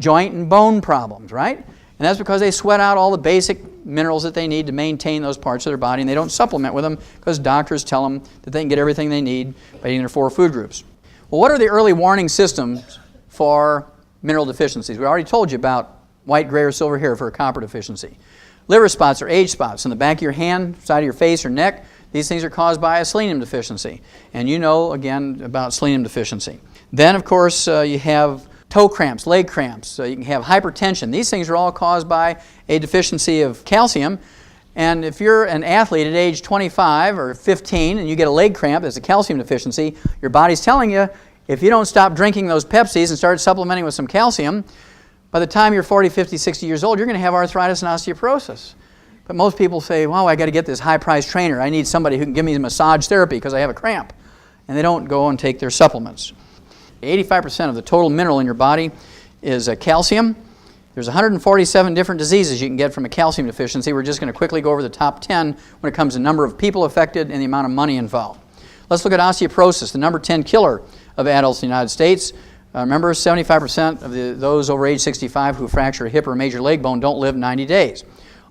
Joint and bone problems, right? And that's because they sweat out all the basic minerals that they need to maintain those parts of their body, and they don't supplement with them because doctors tell them that they can get everything they need by eating their 4 food groups. Well, what are the early warning systems for mineral deficiencies? We already told you about white, gray, or silver hair for a copper deficiency. Liver spots or age spots on the back of your hand, side of your face, or neck. These things are caused by a selenium deficiency. And you know, again, about selenium deficiency. Then, of course, you have toe cramps, leg cramps. You can have hypertension. These things are all caused by a deficiency of calcium. And if you're an athlete at age 25 or 15 and you get a leg cramp, that's a calcium deficiency, your body's telling you, if you don't stop drinking those Pepsis and start supplementing with some calcium, by the time you're 40, 50, 60 years old, you're going to have arthritis and osteoporosis. But most people say, well, I got to get this high-priced trainer. I need somebody who can give me massage therapy because I have a cramp. And they don't go and take their supplements. 85% of the total mineral in your body is calcium. There's 147 different diseases you can get from a calcium deficiency. We're just going to quickly go over the top 10 when it comes to number of people affected and the amount of money involved. Let's look at osteoporosis, the number 10 killer of adults in the United States. Remember, 75% of those over age 65 who fracture a hip or a major leg bone don't live 90 days.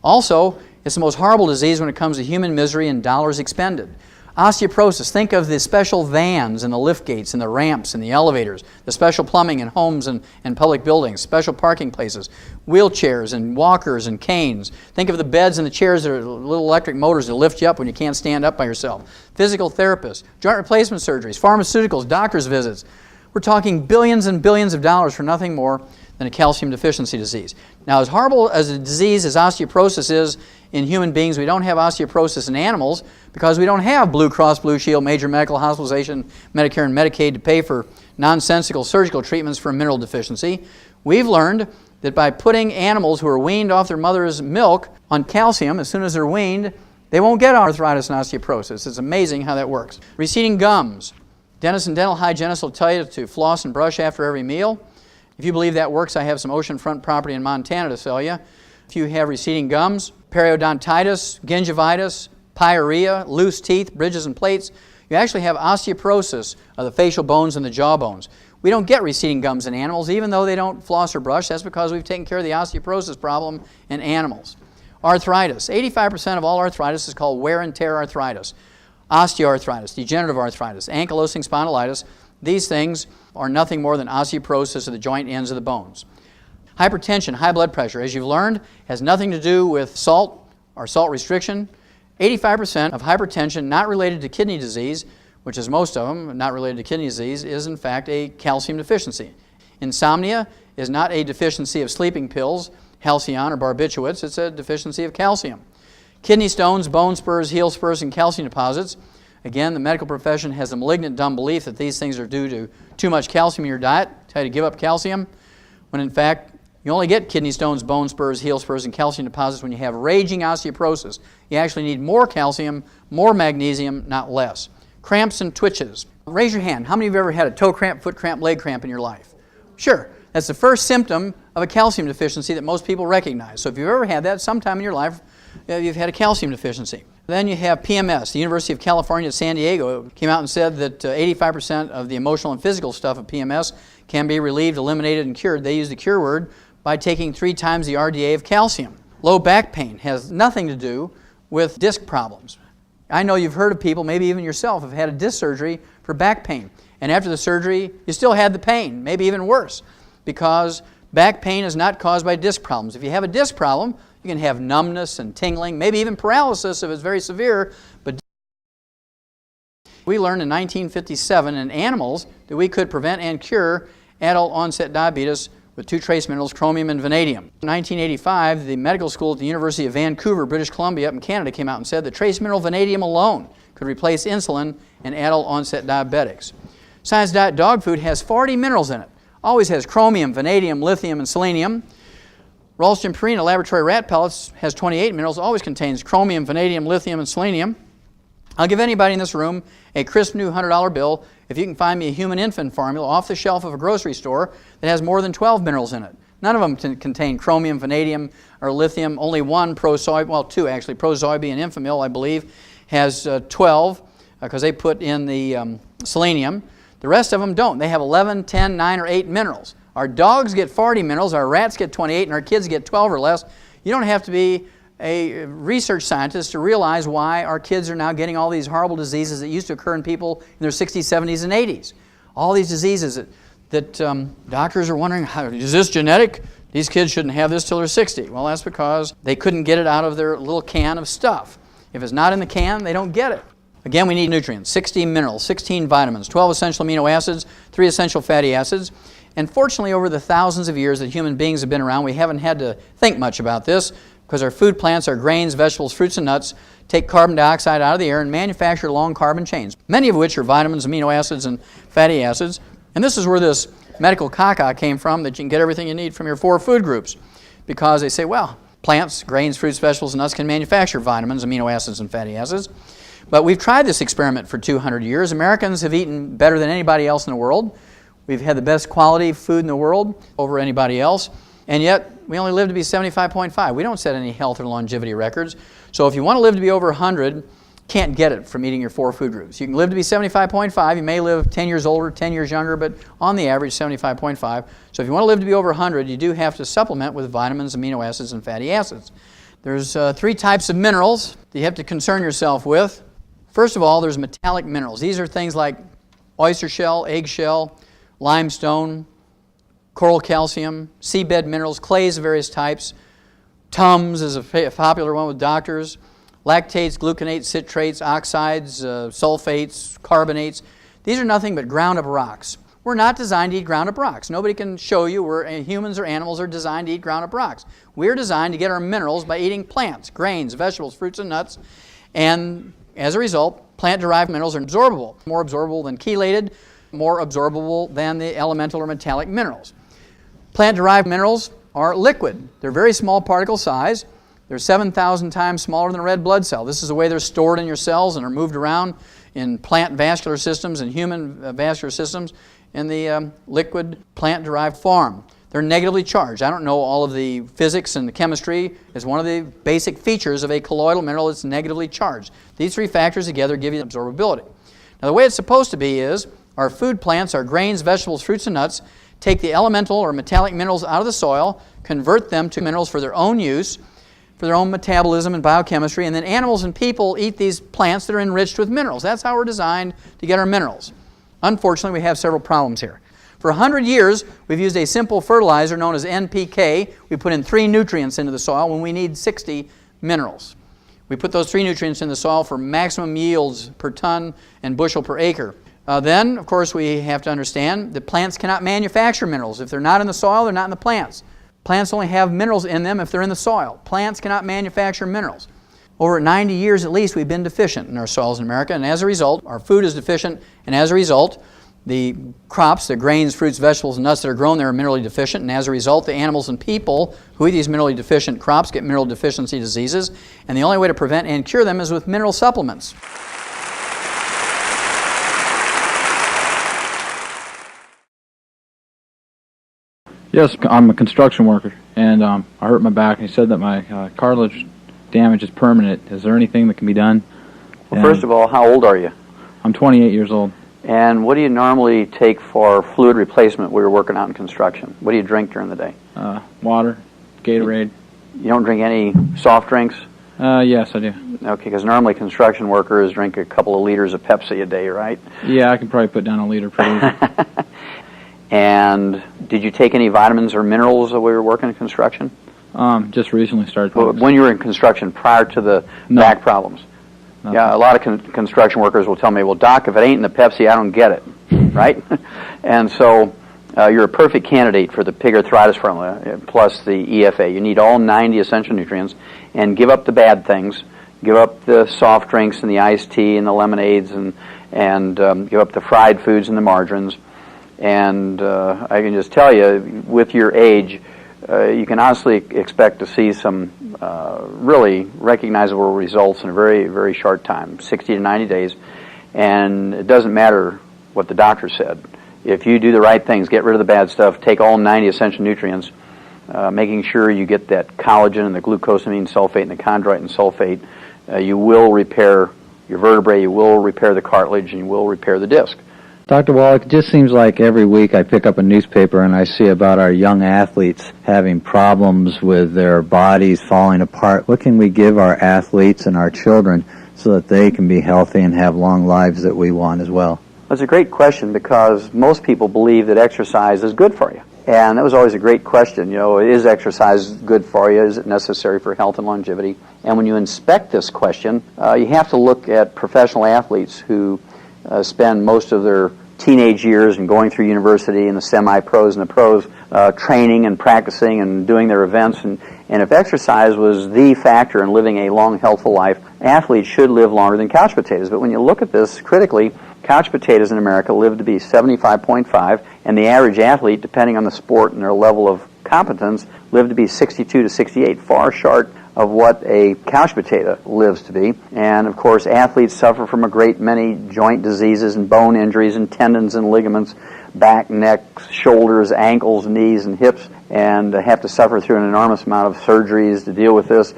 Also, it's the most horrible disease when it comes to human misery and dollars expended. Osteoporosis, think of the special vans and the lift gates and the ramps and the elevators, the special plumbing in homes and public buildings, special parking places, wheelchairs and walkers and canes. Think of the beds and the chairs that are little electric motors that lift you up when you can't stand up by yourself. Physical therapists, joint replacement surgeries, pharmaceuticals, doctor's visits. We're talking billions and billions of dollars for nothing more than a calcium deficiency disease. Now, as horrible as a disease as osteoporosis is in human beings, we don't have osteoporosis in animals because we don't have Blue Cross Blue Shield, major medical hospitalization, Medicare and Medicaid to pay for nonsensical surgical treatments for a mineral deficiency. We've learned that by putting animals who are weaned off their mother's milk on calcium, as soon as they're weaned, they won't get arthritis and osteoporosis. It's amazing how that works. Receding gums. Dentists and dental hygienists will tell you to floss and brush after every meal. If you believe that works, I have some oceanfront property in Montana to sell you. If you have receding gums, periodontitis, gingivitis, pyorrhea, loose teeth, bridges and plates, you actually have osteoporosis of the facial bones and the jaw bones. We don't get receding gums in animals, even though they don't floss or brush. That's because we've taken care of the osteoporosis problem in animals. Arthritis. 85% of all arthritis is called wear and tear arthritis. Osteoarthritis, degenerative arthritis, ankylosing spondylitis. These things are nothing more than osteoporosis of the joint ends of the bones. Hypertension, high blood pressure, as you've learned, has nothing to do with salt or salt restriction. 85% of hypertension not related to kidney disease, which is most of them, not related to kidney disease, is in fact a calcium deficiency. Insomnia is not a deficiency of sleeping pills, Halcion or barbiturates, it's a deficiency of calcium. Kidney stones, bone spurs, heel spurs, and calcium deposits. Again, the medical profession has a malignant dumb belief that these things are due to too much calcium in your diet, tell you to give up calcium. when in fact you only get kidney stones, bone spurs, heel spurs, and calcium deposits when you have raging osteoporosis. You actually need more calcium, more magnesium, not less. Cramps and twitches. Raise your hand. How many of you have ever had a toe cramp, foot cramp, leg cramp in your life? Sure. That's the first symptom of a calcium deficiency that most people recognize. So if you've ever had that sometime in your life, you've had a calcium deficiency. Then you have PMS. The University of California at San Diego came out and said that 85% of the emotional and physical stuff of PMS can be relieved, eliminated, and cured. They use the cure word by taking 3 times the RDA of calcium. Low back pain has nothing to do with disc problems. I know you've heard of people, maybe even yourself, have had a disc surgery for back pain. And after the surgery, you still had the pain, maybe even worse, because back pain is not caused by disc problems. If you have a disc problem, you can have numbness and tingling, maybe even paralysis if it's very severe. But we learned in 1957 in animals that we could prevent and cure adult onset diabetes with 2 trace minerals, chromium and vanadium. In 1985, the medical school at the University of Vancouver, British Columbia, up in Canada, came out and said that trace mineral vanadium alone could replace insulin in adult onset diabetics. Science Diet dog food has 40 minerals in it. Always has chromium, vanadium, lithium, and selenium. Ralston Purina laboratory rat pellets has 28 minerals, always contains chromium, vanadium, lithium, and selenium. I'll give anybody in this room a crisp new $100 bill if you can find me a human infant formula off the shelf of a grocery store that has more than 12 minerals in it. None of them contain chromium, vanadium, or lithium. Only one, well, 2 actually, Prozoibe and Infamil, I believe, has 12 because they put in the selenium. The rest of them don't. They have 11, 10, 9, or 8 minerals. Our dogs get 40 minerals, our rats get 28, and our kids get 12 or less. You don't have to be a research scientist to realize why our kids are now getting all these horrible diseases that used to occur in people in their 60s, 70s, and 80s. All these diseases that doctors are wondering, is this genetic? These kids shouldn't have this till they're 60. Well, that's because they couldn't get it out of their little can of stuff. If it's not in the can, they don't get it. Again, we need nutrients, 16 minerals, 16 vitamins, 12 essential amino acids, 3 essential fatty acids. And fortunately, over the thousands of years that human beings have been around, we haven't had to think much about this because our food plants, our grains, vegetables, fruits, and nuts take carbon dioxide out of the air and manufacture long carbon chains, many of which are vitamins, amino acids, and fatty acids. And this is where this medical caca came from, that you can get everything you need from your 4 food groups, because they say, well, plants, grains, fruits, vegetables, and nuts can manufacture vitamins, amino acids, and fatty acids. But we've tried this experiment for 200 years. Americans have eaten better than anybody else in the world. We've had the best quality food in the world over anybody else. And yet, we only live to be 75.5. We don't set any health or longevity records. So if you want to live to be over 100, can't get it from eating your 4 food groups. You can live to be 75.5. You may live 10 years older, 10 years younger, but on the average, 75.5. So if you want to live to be over 100, you do have to supplement with vitamins, amino acids, and fatty acids. There's 3 types of minerals that you have to concern yourself with. First of all, there's metallic minerals. These are things like oyster shell, eggshell, limestone, coral calcium, seabed minerals, clays of various types. Tums is a popular one with doctors. Lactates, gluconates, citrates, oxides, sulfates, carbonates. These are nothing but ground up rocks. We're not designed to eat ground up rocks. Nobody can show you where humans or animals are designed to eat ground up rocks. We're designed to get our minerals by eating plants, grains, vegetables, fruits, and nuts. And as a result, plant-derived minerals are absorbable, more absorbable than chelated, more absorbable than the elemental or metallic minerals. Plant-derived minerals are liquid. They're very small particle size. They're 7,000 times smaller than a red blood cell. This is the way they're stored in your cells and are moved around in plant vascular systems and human vascular systems in the liquid plant-derived form. They're negatively charged. I don't know all of the physics and the chemistry. It's one of the basic features of a colloidal mineral. It's negatively charged. These 3 factors together give you absorbability. Now, the way it's supposed to be is our food plants, our grains, vegetables, fruits, and nuts, take the elemental or metallic minerals out of the soil, convert them to minerals for their own use, for their own metabolism and biochemistry, and then animals and people eat these plants that are enriched with minerals. That's how we're designed to get our minerals. Unfortunately, we have several problems here. For 100 years, we've used a simple fertilizer known as NPK. We put in 3 nutrients into the soil when we need 60 minerals. We put those 3 nutrients in the soil for maximum yields per ton and bushel per acre. Then, of course, we have to understand that plants cannot manufacture minerals. If they're not in the soil, they're not in the plants. Plants only have minerals in them if they're in the soil. Plants cannot manufacture minerals. Over 90 years at least, we've been deficient in our soils in America, and as a result, our food is deficient, and as a result, the crops, the grains, fruits, vegetables, and nuts that are grown there are minerally deficient, and as a result, the animals and people who eat these minerally deficient crops get mineral deficiency diseases, and the only way to prevent and cure them is with mineral supplements. Yes, I'm a construction worker, and I hurt my back, and he said that my cartilage damage is permanent. Is there anything that can be done? Well, first of all, how old are you? I'm 28 years old. And what do you normally take for fluid replacement when you're working out in construction? What do you drink during the day? Water, Gatorade. You don't drink any soft drinks? Yes, I do. Okay, because normally construction workers drink a couple of liters of Pepsi a day, right? Yeah, I can probably put down a liter pretty easy. And did you take any vitamins or minerals while you were working in construction? Just recently started. When you were in construction, prior to the back problems? Nothing. Yeah, a lot of construction workers will tell me, well, Doc, if it ain't in the Pepsi, I don't get it, right? And so you're a perfect candidate for the pig arthritis formula, plus the EFA. You need all 90 essential nutrients, and give up the bad things. Give up the soft drinks and the iced tea and the lemonades, and give up the fried foods and the margarines. And I can just tell you, with your age, you can honestly expect to see some really recognizable results in a very, very short time, 60 to 90 days. And it doesn't matter what the doctor said. If you do the right things, get rid of the bad stuff, take all 90 essential nutrients, making sure you get that collagen and the glucosamine sulfate and the chondroitin sulfate, you will repair your vertebrae, you will repair the cartilage, and you will repair the disc. Dr. Wallach, it just seems like every week I pick up a newspaper and I see about our young athletes having problems with their bodies falling apart. What can we give our athletes and our children so that they can be healthy and have long lives that we want as well? That's a great question, because most people believe that exercise is good for you. And that was always a great question. You know, is exercise good for you? Is it necessary for health and longevity? And when you inspect this question, you have to look at professional athletes who spend most of their teenage years and going through university and the semi-pros and the pros training and practicing and doing their events. And if exercise was the factor in living a long, healthful life, athletes should live longer than couch potatoes. But when you look at this critically, couch potatoes in America live to be 75.5, and the average athlete, depending on the sport and their level of competence, live to be 62 to 68, far short of what a couch potato lives to be. And of course, athletes suffer from a great many joint diseases and bone injuries and tendons and ligaments, back, neck, shoulders, ankles, knees, and hips, and have to suffer through an enormous amount of surgeries to deal with this.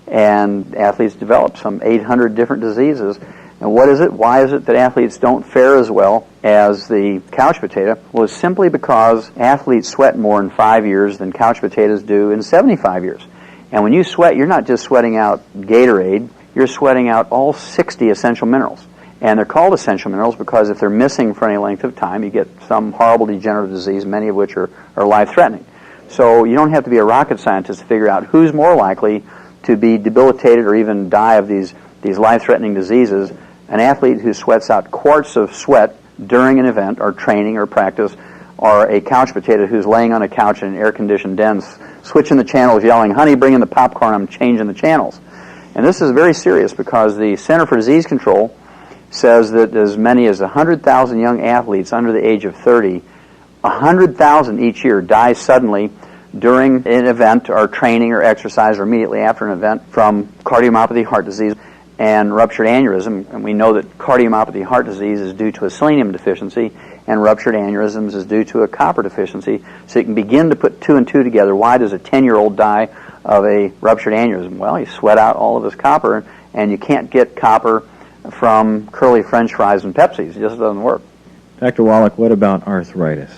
And athletes develop some 800 different diseases. And what is it? Why is it that athletes don't fare as well as the couch potato? Well, it's simply because athletes sweat more in 5 years than couch potatoes do in 75 years. And when you sweat, you're not just sweating out Gatorade, you're sweating out all 60 essential minerals. And they're called essential minerals because if they're missing for any length of time, you get some horrible degenerative disease, many of which are life-threatening. So you don't have to be a rocket scientist to figure out who's more likely to be debilitated or even die of these life-threatening diseases. An athlete who sweats out quarts of sweat during an event or training or practice, or a couch potato who's laying on a couch in an air-conditioned den, switching the channels, yelling, "Honey, bring in the popcorn, I'm changing the channels." And this is very serious because the Center for Disease Control says that as many as 100,000 young athletes under the age of 30, 100,000 each year die suddenly during an event or training or exercise or immediately after an event from cardiomyopathy, heart disease, and ruptured aneurysm. And we know that cardiomyopathy, heart disease, is due to a selenium deficiency, and ruptured aneurysms is due to a copper deficiency. So you can begin to put two and two together. Why does a 10-year-old die of a ruptured aneurysm? Well, he sweat out all of his copper, and you can't get copper from curly French fries and Pepsis. It just doesn't work. Dr. Wallach, what about arthritis?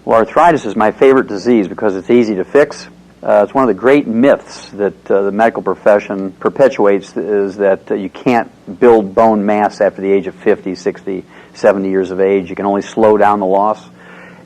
Well, arthritis is my favorite disease because it's easy to fix. It's one of the great myths that the medical profession perpetuates, is that you can't build bone mass after the age of 50, 60, 70 years of age. You can only slow down the loss.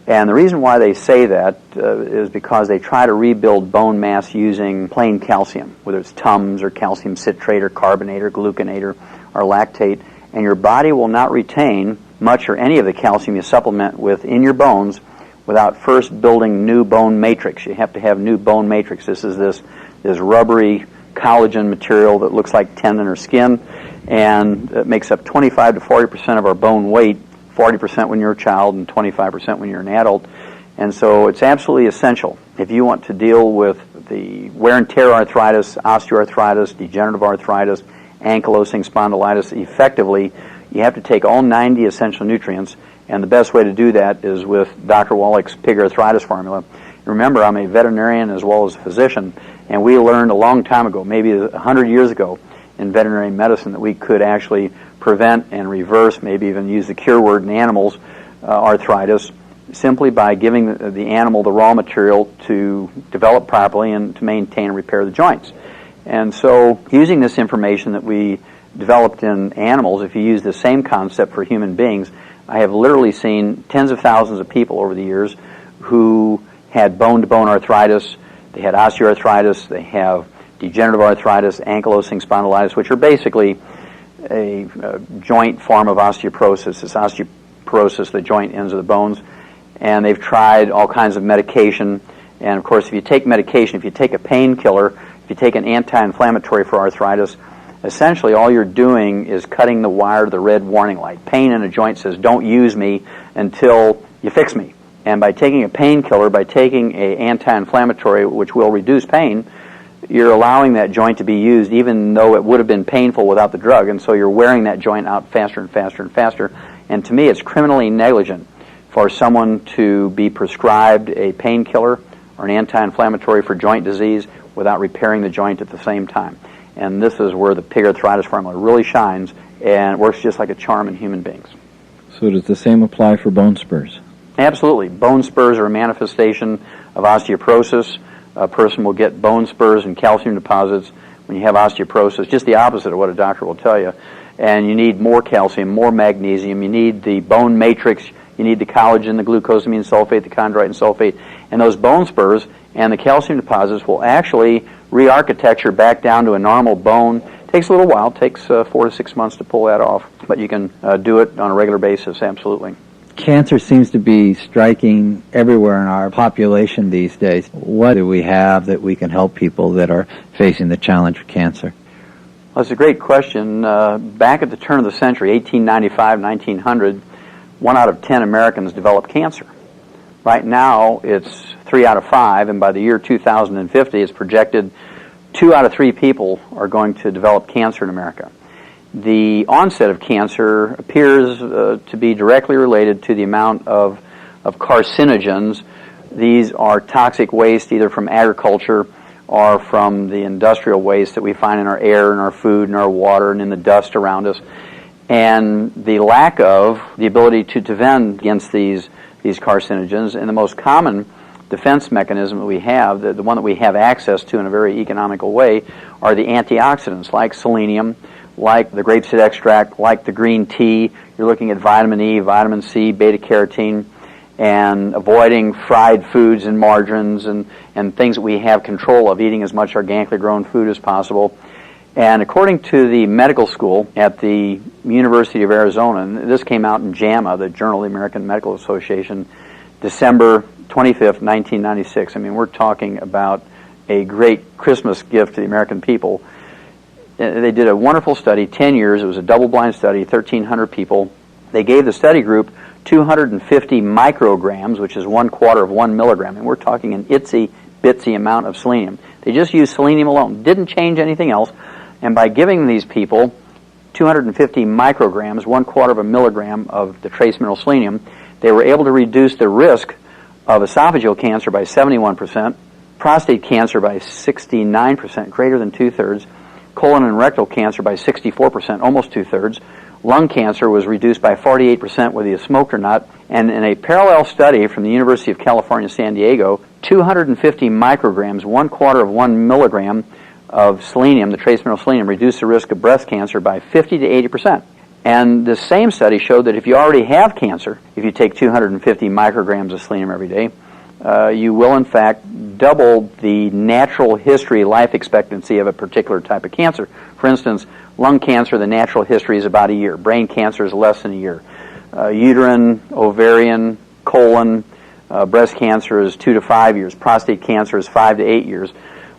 And the reason why they say that is because they try to rebuild bone mass using plain calcium, whether it's Tums or calcium citrate or carbonate or gluconate or lactate, and your body will not retain much or any of the calcium you supplement with in your bones without first building new bone matrix. You have to have new bone matrix. This is this rubbery collagen material that looks like tendon or skin, and it makes up 25 to 40% of our bone weight 40% when you're a child and 25% when you're an adult. And so it's absolutely essential if you want to deal with the wear and tear arthritis, osteoarthritis, degenerative arthritis, ankylosing spondylitis effectively. You have to take all 90 essential nutrients, and the best way to do that is with Dr. Wallach's pig arthritis formula. Remember, I'm a veterinarian as well as a physician, and we learned a long time ago, maybe 100 years ago, in veterinary medicine that we could actually prevent and reverse, maybe even use the cure word in animals, arthritis, simply by giving the animal the raw material to develop properly and to maintain and repair the joints. And so using this information that we developed in animals, if you use the same concept for human beings, I have literally seen tens of thousands of people over the years who had bone-to-bone arthritis, they had osteoarthritis, they have degenerative arthritis, ankylosing spondylitis, which are basically a joint form of osteoporosis. It's osteoporosis, the joint ends of the bones. And they've tried all kinds of medication. And of course, if you take medication, if you take a painkiller, if you take an anti-inflammatory for arthritis, essentially all you're doing is cutting the wire to the red warning light. Pain in a joint says, don't use me until you fix me. And by taking a painkiller, by taking an anti-inflammatory, which will reduce pain, you're allowing that joint to be used even though it would have been painful without the drug. And so you're wearing that joint out faster and faster and faster. And to me, it's criminally negligent for someone to be prescribed a painkiller or an anti-inflammatory for joint disease without repairing the joint at the same time. And this is where the pig arthritis formula really shines, and it works just like a charm in human beings. So does the same apply for bone spurs? Absolutely. Bone spurs are a manifestation of osteoporosis. A person will get bone spurs and calcium deposits when you have osteoporosis, just the opposite of what a doctor will tell you. And you need more calcium, more magnesium, you need the bone matrix, you need the collagen, the glucosamine sulfate, the chondroitin sulfate, and those bone spurs and the calcium deposits will actually re-architecture back down to a normal bone. It takes a little while, it takes 4 to 6 months to pull that off, but you can do it on a regular basis, absolutely. Cancer seems to be striking everywhere in our population these days. What do we have that we can help people that are facing the challenge of cancer? Well, that's a great question. Back at the turn of the century, 1895, 1900, 1 out of 10 Americans developed cancer. Right now, it's 3 out of 5, and by the year 2050, it's projected 2 out of 3 people are going to develop cancer in America. The onset of cancer appears to be directly related to the amount of carcinogens. These are toxic waste either from agriculture or from the industrial waste that we find in our air, in our food, in our water, and in the dust around us. And the lack of the ability to defend against these carcinogens, and the most common defense mechanism that we have, the one that we have access to in a very economical way, are the antioxidants like selenium, like the grapeseed extract, like the green tea. You're looking at vitamin E, vitamin C, beta-carotene, and avoiding fried foods and margarines and things that we have control of, eating as much organically grown food as possible. And according to the medical school at the University of Arizona, and this came out in JAMA, the Journal of the American Medical Association, December 25th, 1996. I mean, we're talking about a great Christmas gift to the American people. They did a wonderful study, 10 years. It was a double-blind study, 1,300 people. They gave the study group 250 micrograms, which is 1/4 of 1 milligram. And we're talking an itsy-bitsy amount of selenium. They just used selenium alone. Didn't change anything else. And by giving these people 250 micrograms, 1/4 of a milligram of the trace mineral selenium, they were able to reduce the risk of esophageal cancer by 71%, prostate cancer by 69%, greater than 2/3, colon and rectal cancer by 64%, almost 2/3. Lung cancer was reduced by 48% whether you smoked or not. And in a parallel study from the University of California, San Diego, 250 micrograms, 1/4 of 1 milligram of selenium, the trace mineral selenium, reduced the risk of breast cancer by 50 to 80%. And the same study showed that if you already have cancer, if you take 250 micrograms of selenium every day, you will in fact double the natural history life expectancy of a particular type of cancer. For instance, lung cancer, the natural history is about a year. Brain cancer is less than a year. Uterine, ovarian, colon, breast cancer is 2 to 5 years. Prostate cancer is 5 to 8 years.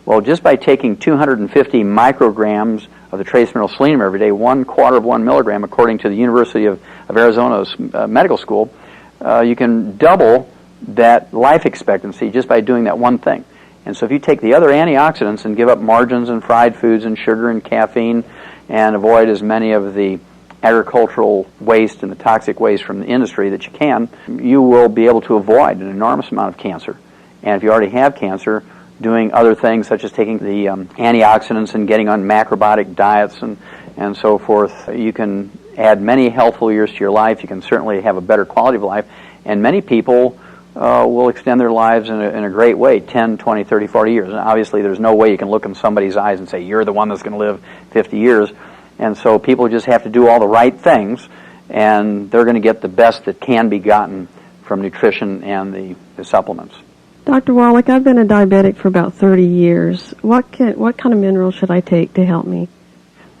Well, just by taking 250 micrograms of the trace mineral selenium every day, 1/4 of 1 milligram, according to the University of of Arizona's medical school, you can double that life expectancy just by doing that one thing. And so if you take the other antioxidants and give up margarines and fried foods and sugar and caffeine and avoid as many of the agricultural waste and the toxic waste from the industry that you can, you will be able to avoid an enormous amount of cancer. And if you already have cancer, doing other things such as taking the antioxidants and getting on macrobiotic diets and so forth, you can add many healthful years to your life. You can certainly have a better quality of life. And many people will extend their lives in a great way, 10, 20, 30, 40 years. And obviously there's no way you can look in somebody's eyes and say, you're the one that's going to live 50 years. And so people just have to do all the right things, and they're going to get the best that can be gotten from nutrition and the supplements. Dr. Wallach, I've been a diabetic for about 30 years. What kind of minerals should I take to help me?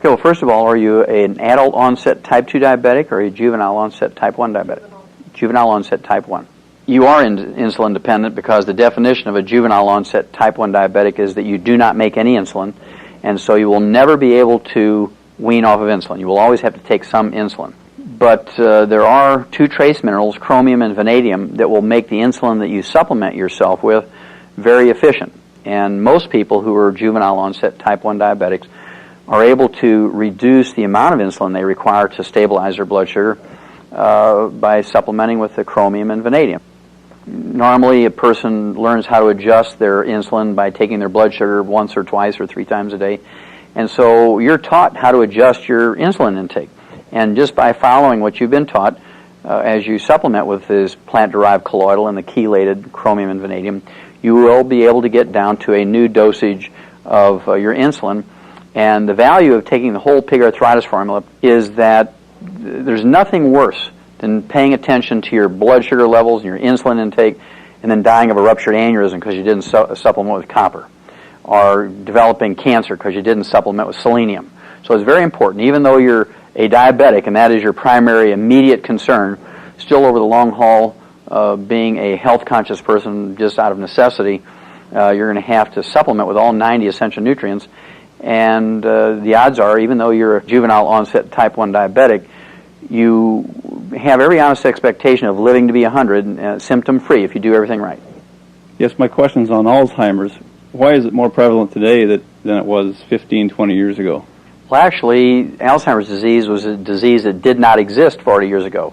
Okay, well, first of all, are you an adult onset type 2 diabetic or are you juvenile onset type 1 diabetic? Juvenile onset type 1. You are insulin dependent because the definition of a juvenile onset type 1 diabetic is that you do not make any insulin, and so you will never be able to wean off of insulin. You will always have to take some insulin. But there are two trace minerals, chromium and vanadium, that will make the insulin that you supplement yourself with very efficient. And most people who are juvenile onset type 1 diabetics are able to reduce the amount of insulin they require to stabilize their blood sugar by supplementing with the chromium and vanadium. Normally, a person learns how to adjust their insulin by taking their blood sugar once or twice or 3 times a day. And so you're taught how to adjust your insulin intake. And just by following what you've been taught, as you supplement with this plant-derived colloidal and the chelated chromium and vanadium, you will be able to get down to a new dosage of your insulin. And the value of taking the whole pig arthritis formula is that there's nothing worse than paying attention to your blood sugar levels and your insulin intake and then dying of a ruptured aneurysm because you didn't supplement with copper, or developing cancer because you didn't supplement with selenium. So it's very important, even though you're a diabetic and that is your primary immediate concern, still over the long haul, being a health conscious person just out of necessity, you're going to have to supplement with all 90 essential nutrients. And the odds are, even though you're a juvenile onset type 1 diabetic, you have every honest expectation of living to be 100 symptom free if you do everything right. Yes, my question's on Alzheimer's. Why is it more prevalent today than it was 15, 20 years ago? Well, actually, Alzheimer's disease was a disease that did not exist 40 years ago.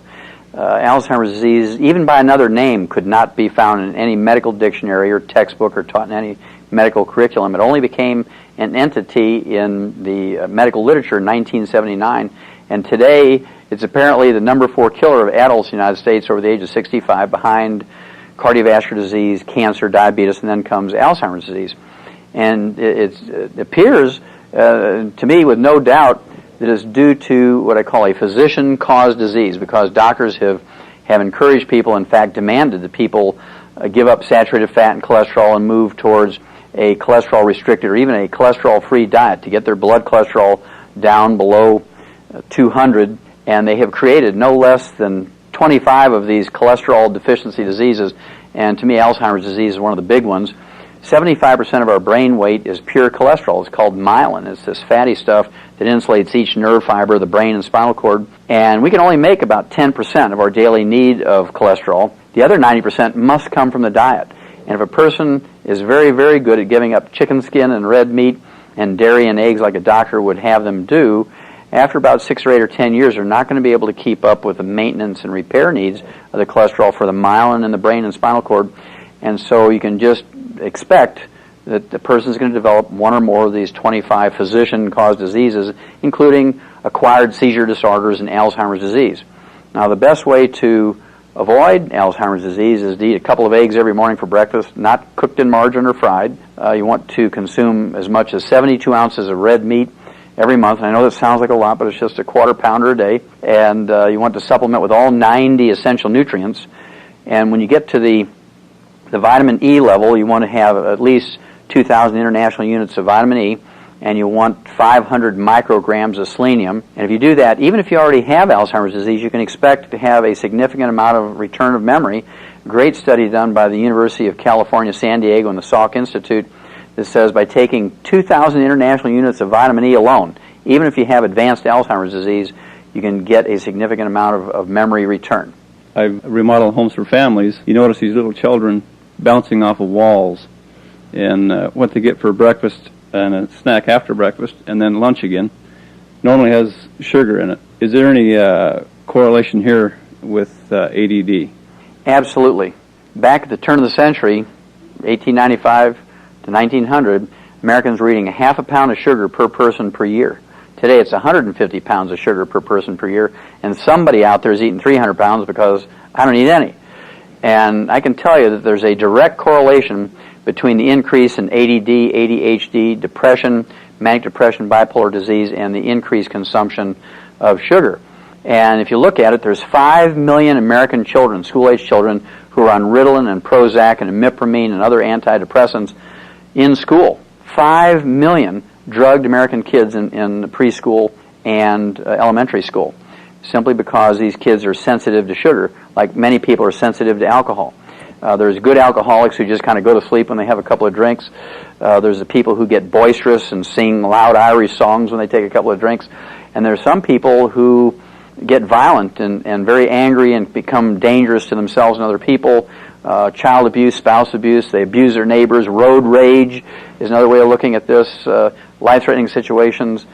Alzheimer's disease, even by another name, could not be found in any medical dictionary or textbook or taught in any medical curriculum. It only became an entity in the medical literature in 1979, and today it's apparently the number 4 killer of adults in the United States over the age of 65, behind cardiovascular disease, cancer, diabetes, and then comes Alzheimer's disease. And it appears to me with no doubt that it's due to what I call a physician-caused disease, because doctors have encouraged people, in fact demanded that people give up saturated fat and cholesterol and move towards a cholesterol-restricted or even a cholesterol-free diet to get their blood cholesterol down below 200, and they have created no less than 25 of these cholesterol deficiency diseases, and to me Alzheimer's disease is one of the big ones. 75% of our brain weight is pure cholesterol. It's called myelin. It's this fatty stuff that insulates each nerve fiber of the brain and spinal cord, and we can only make about 10% of our daily need of cholesterol. The other 90% must come from the diet. And if a person is very, very good at giving up chicken skin and red meat and dairy and eggs like a doctor would have them do, after about 6 or 8 or 10 years, they're not going to be able to keep up with the maintenance and repair needs of the cholesterol for the myelin in the brain and spinal cord. And so you can just expect that the person is going to develop one or more of these 25 physician-caused diseases, including acquired seizure disorders and Alzheimer's disease. Now, the best way to avoid Alzheimer's disease is to eat a couple of eggs every morning for breakfast, not cooked in margarine or fried. You want to consume as much as 72 ounces of red meat every month. And I know that sounds like a lot, but it's just a quarter pounder a day. And you want to supplement with all 90 essential nutrients. And when you get to the vitamin E level, you want to have at least 2,000 international units of vitamin E, and you want 500 micrograms of selenium. And if you do that, even if you already have Alzheimer's disease, you can expect to have a significant amount of return of memory. A great study done by the University of California, San Diego, and the Salk Institute that says by taking 2,000 international units of vitamin E alone, even if you have advanced Alzheimer's disease, you can get a significant amount of memory return. I've remodeled homes for families. You notice these little children bouncing off of walls, and what they get for breakfast and a snack after breakfast, and then lunch again, normally has sugar in it. Is there any correlation here with ADD? Absolutely. Back at the turn of the century, 1895 to 1900, Americans were eating a half a pound of sugar per person per year. Today it's 150 pounds of sugar per person per year, and somebody out there is eating 300 pounds because I don't eat any. And I can tell you that there's a direct correlation between the increase in ADD, ADHD, depression, manic depression, bipolar disease, and the increased consumption of sugar. And if you look at it, there's 5 million American children, school-age children, who are on Ritalin and Prozac and imipramine and other antidepressants in school. 5 million drugged American kids in preschool and elementary school, simply because these kids are sensitive to sugar, like many people are sensitive to alcohol. There's good alcoholics who just kind of go to sleep when they have a couple of drinks. There's the people who get boisterous and sing loud Irish songs when they take a couple of drinks. And there's some people who get violent and very angry and become dangerous to themselves and other people. Child abuse, spouse abuse, they abuse their neighbors. Road rage is another way of looking at this. Life-threatening situations.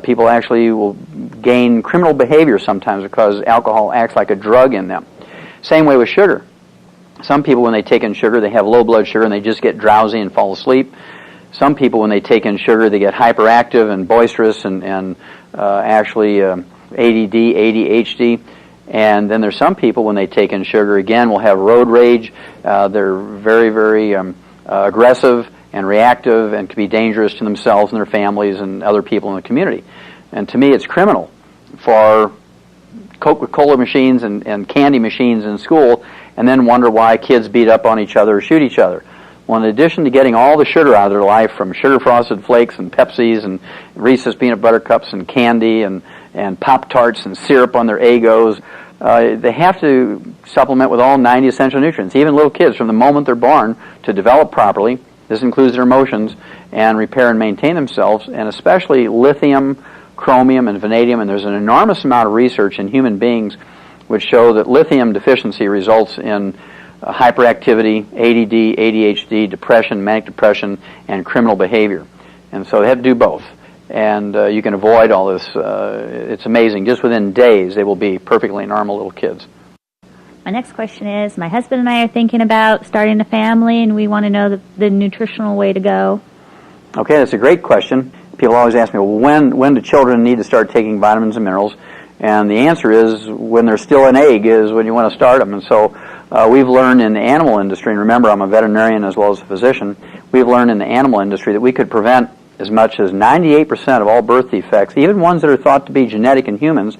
People actually will gain criminal behavior sometimes because alcohol acts like a drug in them. Same way with sugar. Some people, when they take in sugar, they have low blood sugar and they just get drowsy and fall asleep. Some people, when they take in sugar, they get hyperactive and boisterous and actually ADD, ADHD. And then there's some people, when they take in sugar, again, will have road rage. They're very, very aggressive and reactive and can be dangerous to themselves and their families and other people in the community. And to me, it's criminal for Coca-Cola machines and candy machines in school and then wonder why kids beat up on each other or shoot each other. Well, in addition to getting all the sugar out of their life from sugar frosted flakes and Pepsis and Reese's peanut butter cups and candy and Pop-Tarts and syrup on their Eggos, they have to supplement with all 90 essential nutrients. Even little kids, from the moment they're born, to develop properly, this includes their emotions, and repair and maintain themselves, and especially lithium, chromium, and vanadium. And there's an enormous amount of research in human beings which show that lithium deficiency results in hyperactivity, ADD, ADHD, depression, manic depression, and criminal behavior. And so they have to do both. And you can avoid all this. It's amazing. Just within days, they will be perfectly normal little kids. My next question is, my husband and I are thinking about starting a family, and we want to know the nutritional way to go. Okay, that's a great question. People always ask me, well, when do children need to start taking vitamins and minerals? And the answer is, when they're still an egg is when you want to start them. And so we've learned in the animal industry, and remember, I'm a veterinarian as well as a physician, we've learned in the animal industry that we could prevent as much as 98% of all birth defects, even ones that are thought to be genetic in humans,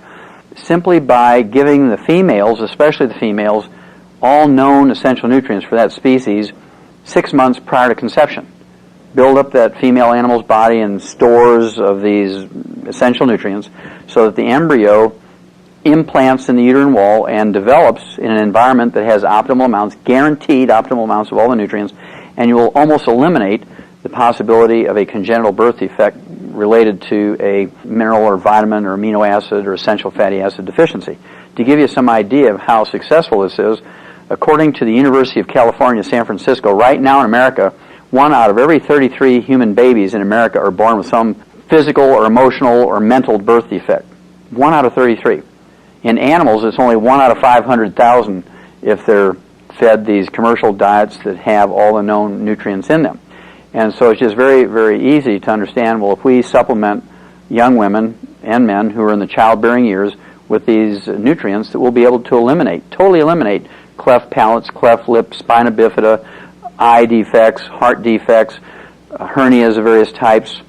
simply by giving the females, especially the females, all known essential nutrients for that species 6 months prior to conception. Build up that female animal's body in stores of these essential nutrients so that the embryo implants in the uterine wall and develops in an environment that has optimal amounts, guaranteed optimal amounts of all the nutrients, and you will almost eliminate the possibility of a congenital birth defect related to a mineral or vitamin or amino acid or essential fatty acid deficiency. To give you some idea of how successful this is, according to the University of California, San Francisco, right now in America, 1 out of every 33 human babies in America are born with some physical or emotional or mental birth defect. 1 out of 33. In animals, it's only 1 out of 500,000 if they're fed these commercial diets that have all the known nutrients in them. And so it's just very, very easy to understand, well, if we supplement young women and men who are in the childbearing years with these nutrients, that we'll be able to eliminate, totally eliminate cleft palates, cleft lips, spina bifida, eye defects, heart defects, hernias of various types,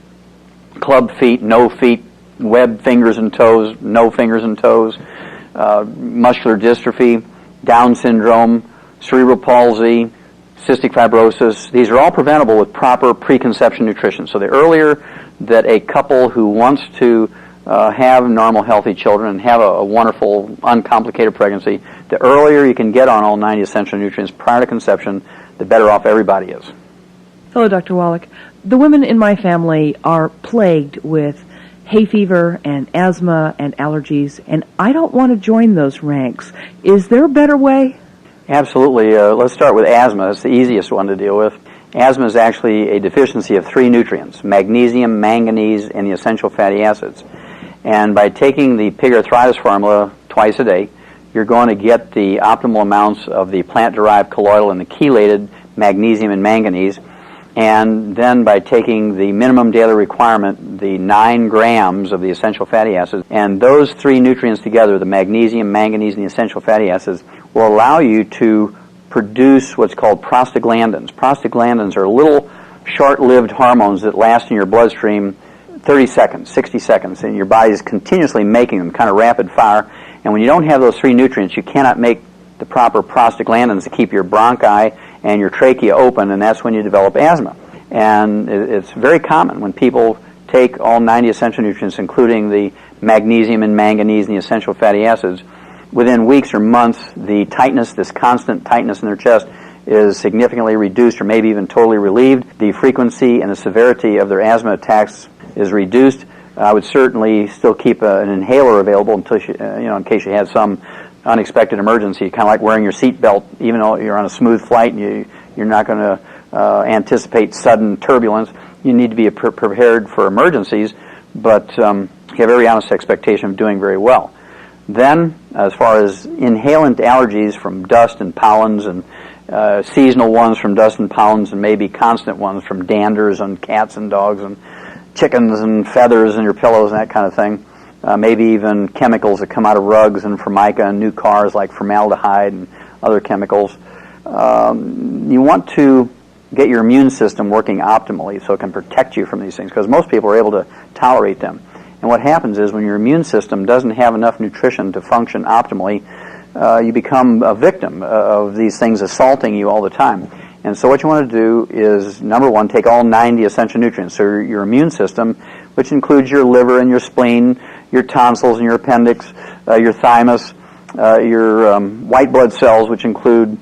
club feet, no feet, webbed fingers and toes, no fingers and toes, muscular dystrophy, Down syndrome, cerebral palsy, cystic fibrosis. These are all preventable with proper preconception nutrition. So the earlier that a couple who wants to have normal, healthy children and have a wonderful, uncomplicated pregnancy, the earlier you can get on all 90 essential nutrients prior to conception, the better off everybody is. Hello, Dr. Wallach. The women in my family are plagued with hay fever and asthma and allergies, and I don't want to join those ranks. Is there a better way? Absolutely. Let's start with asthma. It's the easiest one to deal with. Asthma is actually a deficiency of 3 nutrients: magnesium, manganese, and the essential fatty acids. And by taking the pig arthritis formula twice a day, you're going to get the optimal amounts of the plant-derived colloidal and the chelated magnesium and manganese. And then by taking the minimum daily requirement, the 9 grams of the essential fatty acids, and those 3 nutrients together, the magnesium, manganese, and the essential fatty acids, will allow you to produce what's called prostaglandins. Prostaglandins are little short-lived hormones that last in your bloodstream 30 seconds, 60 seconds, and your body is continuously making them, kind of rapid fire. And when you don't have those 3 nutrients, you cannot make the proper prostaglandins to keep your bronchi and your trachea open, and that's when you develop asthma. And it's very common when people take all 90 essential nutrients, including the magnesium and manganese and the essential fatty acids, within weeks or months, the tightness, this constant tightness in their chest, is significantly reduced or maybe even totally relieved. The frequency and the severity of their asthma attacks is reduced. I would certainly still keep an inhaler available until in case you had some unexpected emergency, kind of like wearing your seat belt. Even though you're on a smooth flight and you're not going to anticipate sudden turbulence, you need to be prepared for emergencies, but you have every honest expectation of doing very well. Then, as far as inhalant allergies from dust and pollens, and seasonal ones from dust and pollens, and maybe constant ones from danders on cats and dogs and chickens and feathers in your pillows and that kind of thing, maybe even chemicals that come out of rugs and formica and new cars like formaldehyde and other chemicals. You want to get your immune system working optimally so it can protect you from these things, because most people are able to tolerate them. And what happens is when your immune system doesn't have enough nutrition to function optimally, you become a victim of these things assaulting you all the time. And so what you want to do is, number one, take all 90 essential nutrients. So your immune system, which includes your liver and your spleen, your tonsils and your appendix, your thymus, your white blood cells, which include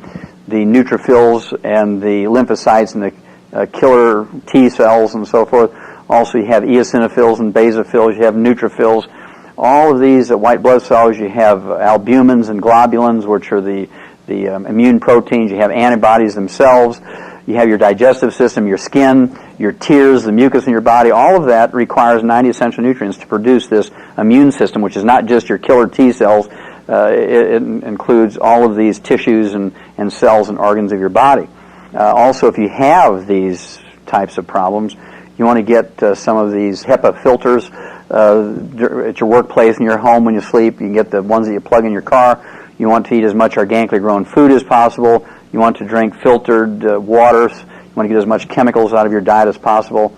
the neutrophils and the lymphocytes and the killer T cells and so forth. Also, you have eosinophils and basophils. You have neutrophils. All of these white blood cells, you have albumins and globulins, which are the immune proteins. You have antibodies themselves. You have your digestive system, your skin, your tears, the mucus in your body. All of that requires 90 essential nutrients to produce this immune system, which is not just your killer T cells. It includes all of these tissues and cells and organs of your body. Also, if you have these types of problems, you want to get some of these HEPA filters at your workplace and your home when you sleep. You can get the ones that you plug in your car. You want to eat as much organically grown food as possible. You want to drink filtered waters. You want to get as much chemicals out of your diet as possible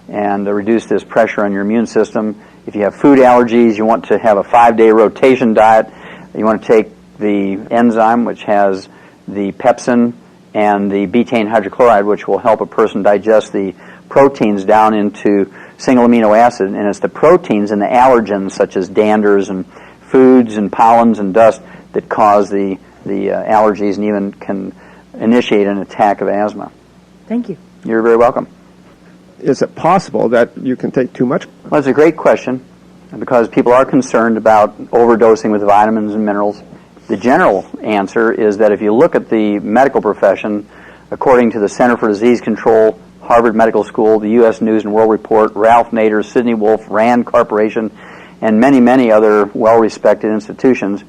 and reduce this pressure on your immune system. If you have food allergies, you want to have a 5-day rotation diet. You want to take the enzyme, which has the pepsin and the betaine hydrochloride, which will help a person digest the proteins down into single amino acid. And it's the proteins and the allergens, such as danders and foods and pollens and dust, that cause the allergies and even can initiate an attack of asthma. Thank you. You're very welcome. Is it possible that you can take too much? Well, it's a great question, because people are concerned about overdosing with vitamins and minerals. The general answer is that if you look at the medical profession, according to the Center for Disease Control, Harvard Medical School, the U.S. News and World Report, Ralph Nader, Sidney Wolf, Rand Corporation, and many, many other well-respected institutions,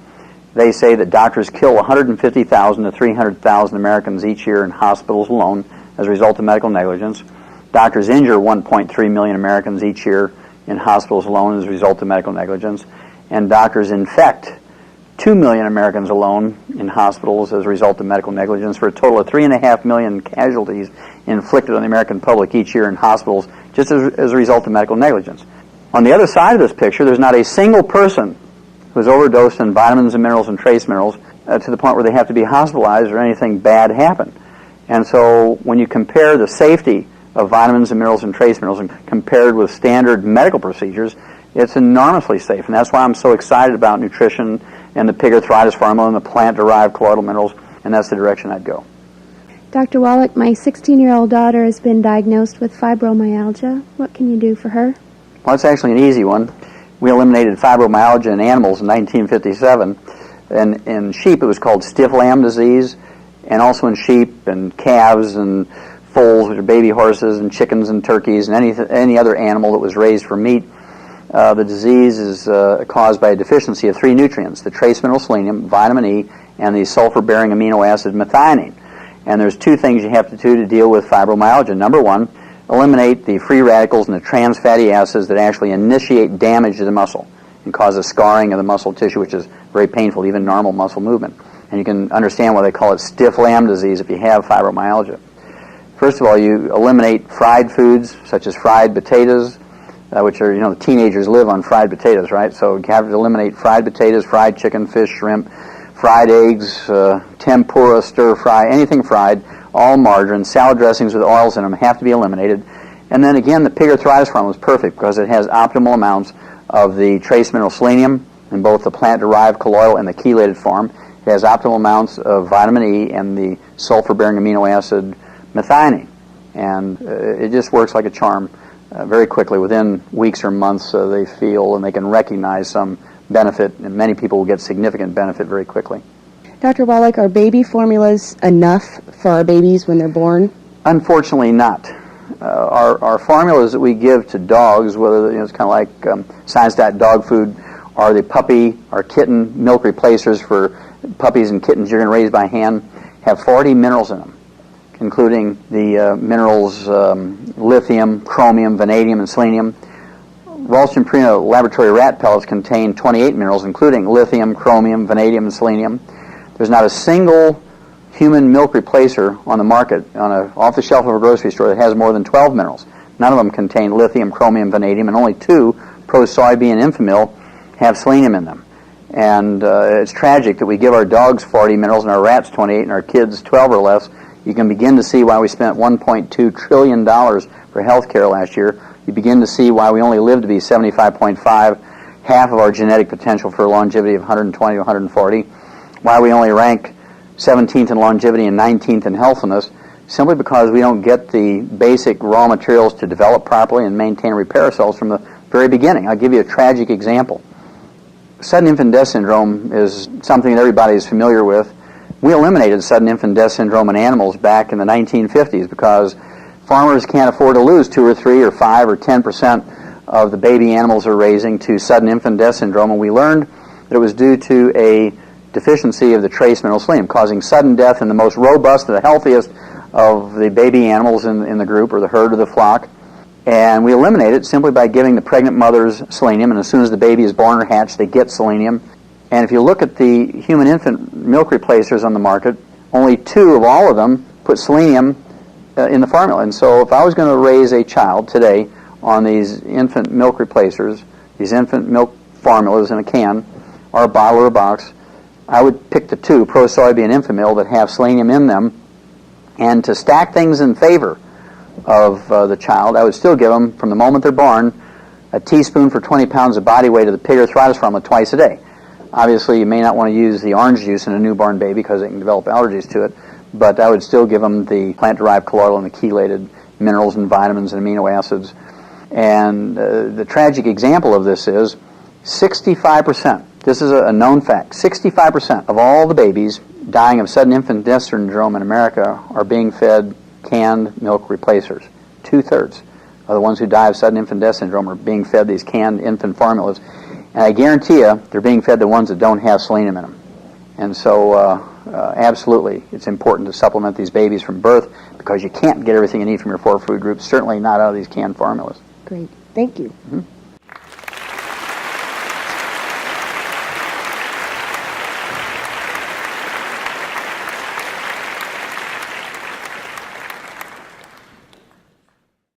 they say that doctors kill 150,000 to 300,000 Americans each year in hospitals alone as a result of medical negligence. Doctors injure 1.3 million Americans each year in hospitals alone as a result of medical negligence. And doctors infect 2 million Americans alone in hospitals as a result of medical negligence, for a total of 3.5 million casualties inflicted on the American public each year in hospitals just as a result of medical negligence. On the other side of this picture, there's not a single person who's overdosed in vitamins and minerals and trace minerals to the point where they have to be hospitalized or anything bad happen. And so when you compare the safety of vitamins and minerals and trace minerals and compared with standard medical procedures, it's enormously safe. And that's why I'm so excited about nutrition and the pig arthritis formula and the plant-derived colloidal minerals, and that's the direction I'd go. Dr. Wallach, my 16-year-old daughter has been diagnosed with fibromyalgia. What can you do for her? Well, it's actually an easy one. We eliminated fibromyalgia in animals in 1957. And in sheep, it was called stiff lamb disease, and also in sheep and calves and foals, which are baby horses, and chickens and turkeys, and any other animal that was raised for meat. The disease is caused by a deficiency of 3 nutrients: the trace mineral selenium, vitamin E, and the sulfur-bearing amino acid methionine. And there's 2 things you have to do to deal with fibromyalgia. Number 1, eliminate the free radicals and the trans fatty acids that actually initiate damage to the muscle and cause a scarring of the muscle tissue, which is very painful, even normal muscle movement. And you can understand why they call it stiff lamb disease if you have fibromyalgia. First of all, you eliminate fried foods such as fried potatoes, which are, the teenagers live on fried potatoes, right? So you have to eliminate fried potatoes, fried chicken, fish, shrimp, fried eggs, tempura, stir fry, anything fried, all margarine, salad dressings with oils in them have to be eliminated. And then again, the pig arthritis formula is perfect because it has optimal amounts of the trace mineral selenium in both the plant-derived colloidal and the chelated form. It has optimal amounts of vitamin E and the sulfur-bearing amino acid methionine. And it just works like a charm very quickly. Within weeks or months, they feel and they can recognize some benefit, and many people will get significant benefit very quickly. Dr. Wallach, are baby formulas enough for our babies when they're born? Unfortunately not. Our formulas that we give to dogs, whether it's kind of like Science Diet dog food, or the puppy or kitten milk replacers for puppies and kittens you're going to raise by hand, have 40 minerals in them, including the minerals lithium, chromium, vanadium, and selenium. Ralston Purina laboratory rat pellets contain 28 minerals, including lithium, chromium, vanadium, and selenium. There's not a single human milk replacer on the market, off the shelf of a grocery store, that has more than 12 minerals. None of them contain lithium, chromium, vanadium, and only 2, Pro-Soybean and Infamil, have selenium in them. And it's tragic that we give our dogs 40 minerals and our rats 28 and our kids 12 or less. You can begin to see why we spent $1.2 trillion for health care last year. You begin to see why we only live to be 75.5, half of our genetic potential for longevity of 120 to 140, why we only rank 17th in longevity and 19th in healthfulness, simply because we don't get the basic raw materials to develop properly and maintain and repair ourselves from the very beginning. I'll give you a tragic example. Sudden infant death syndrome is something that everybody is familiar with. We eliminated sudden infant death syndrome in animals back in the 1950s because farmers can't afford to lose 2 or 3 or 5 or 10% of the baby animals they're raising to sudden infant death syndrome, and we learned that it was due to a deficiency of the trace mineral selenium, causing sudden death in the most robust, the healthiest of the baby animals in the group or the herd or the flock. And we eliminate it simply by giving the pregnant mothers selenium, and as soon as the baby is born or hatched, they get selenium. And if you look at the human infant milk replacers on the market, only 2 of all of them put selenium in the formula. And so if I was going to raise a child today on these infant milk replacers, these infant milk formulas in a can or a bottle or a box, I would pick the 2, Pro-Soybean and Infamil, that have selenium in them. And to stack things in favor of the child, I would still give them, from the moment they're born, a teaspoon for 20 pounds of body weight of the pig arthritis formula twice a day. Obviously, you may not want to use the orange juice in a newborn baby because it can develop allergies to it, but I would still give them the plant-derived colloidal and the chelated minerals and vitamins and amino acids. And the tragic example of this is 65%. This is a known fact. 65% of all the babies dying of sudden infant death syndrome in America are being fed canned milk replacers. 2/3 of the ones who die of sudden infant death syndrome are being fed these canned infant formulas. And I guarantee you, they're being fed the ones that don't have selenium in them. And so, absolutely, it's important to supplement these babies from birth because you can't get everything you need from your 4 food groups, certainly not out of these canned formulas. Great. Thank you. Mm-hmm.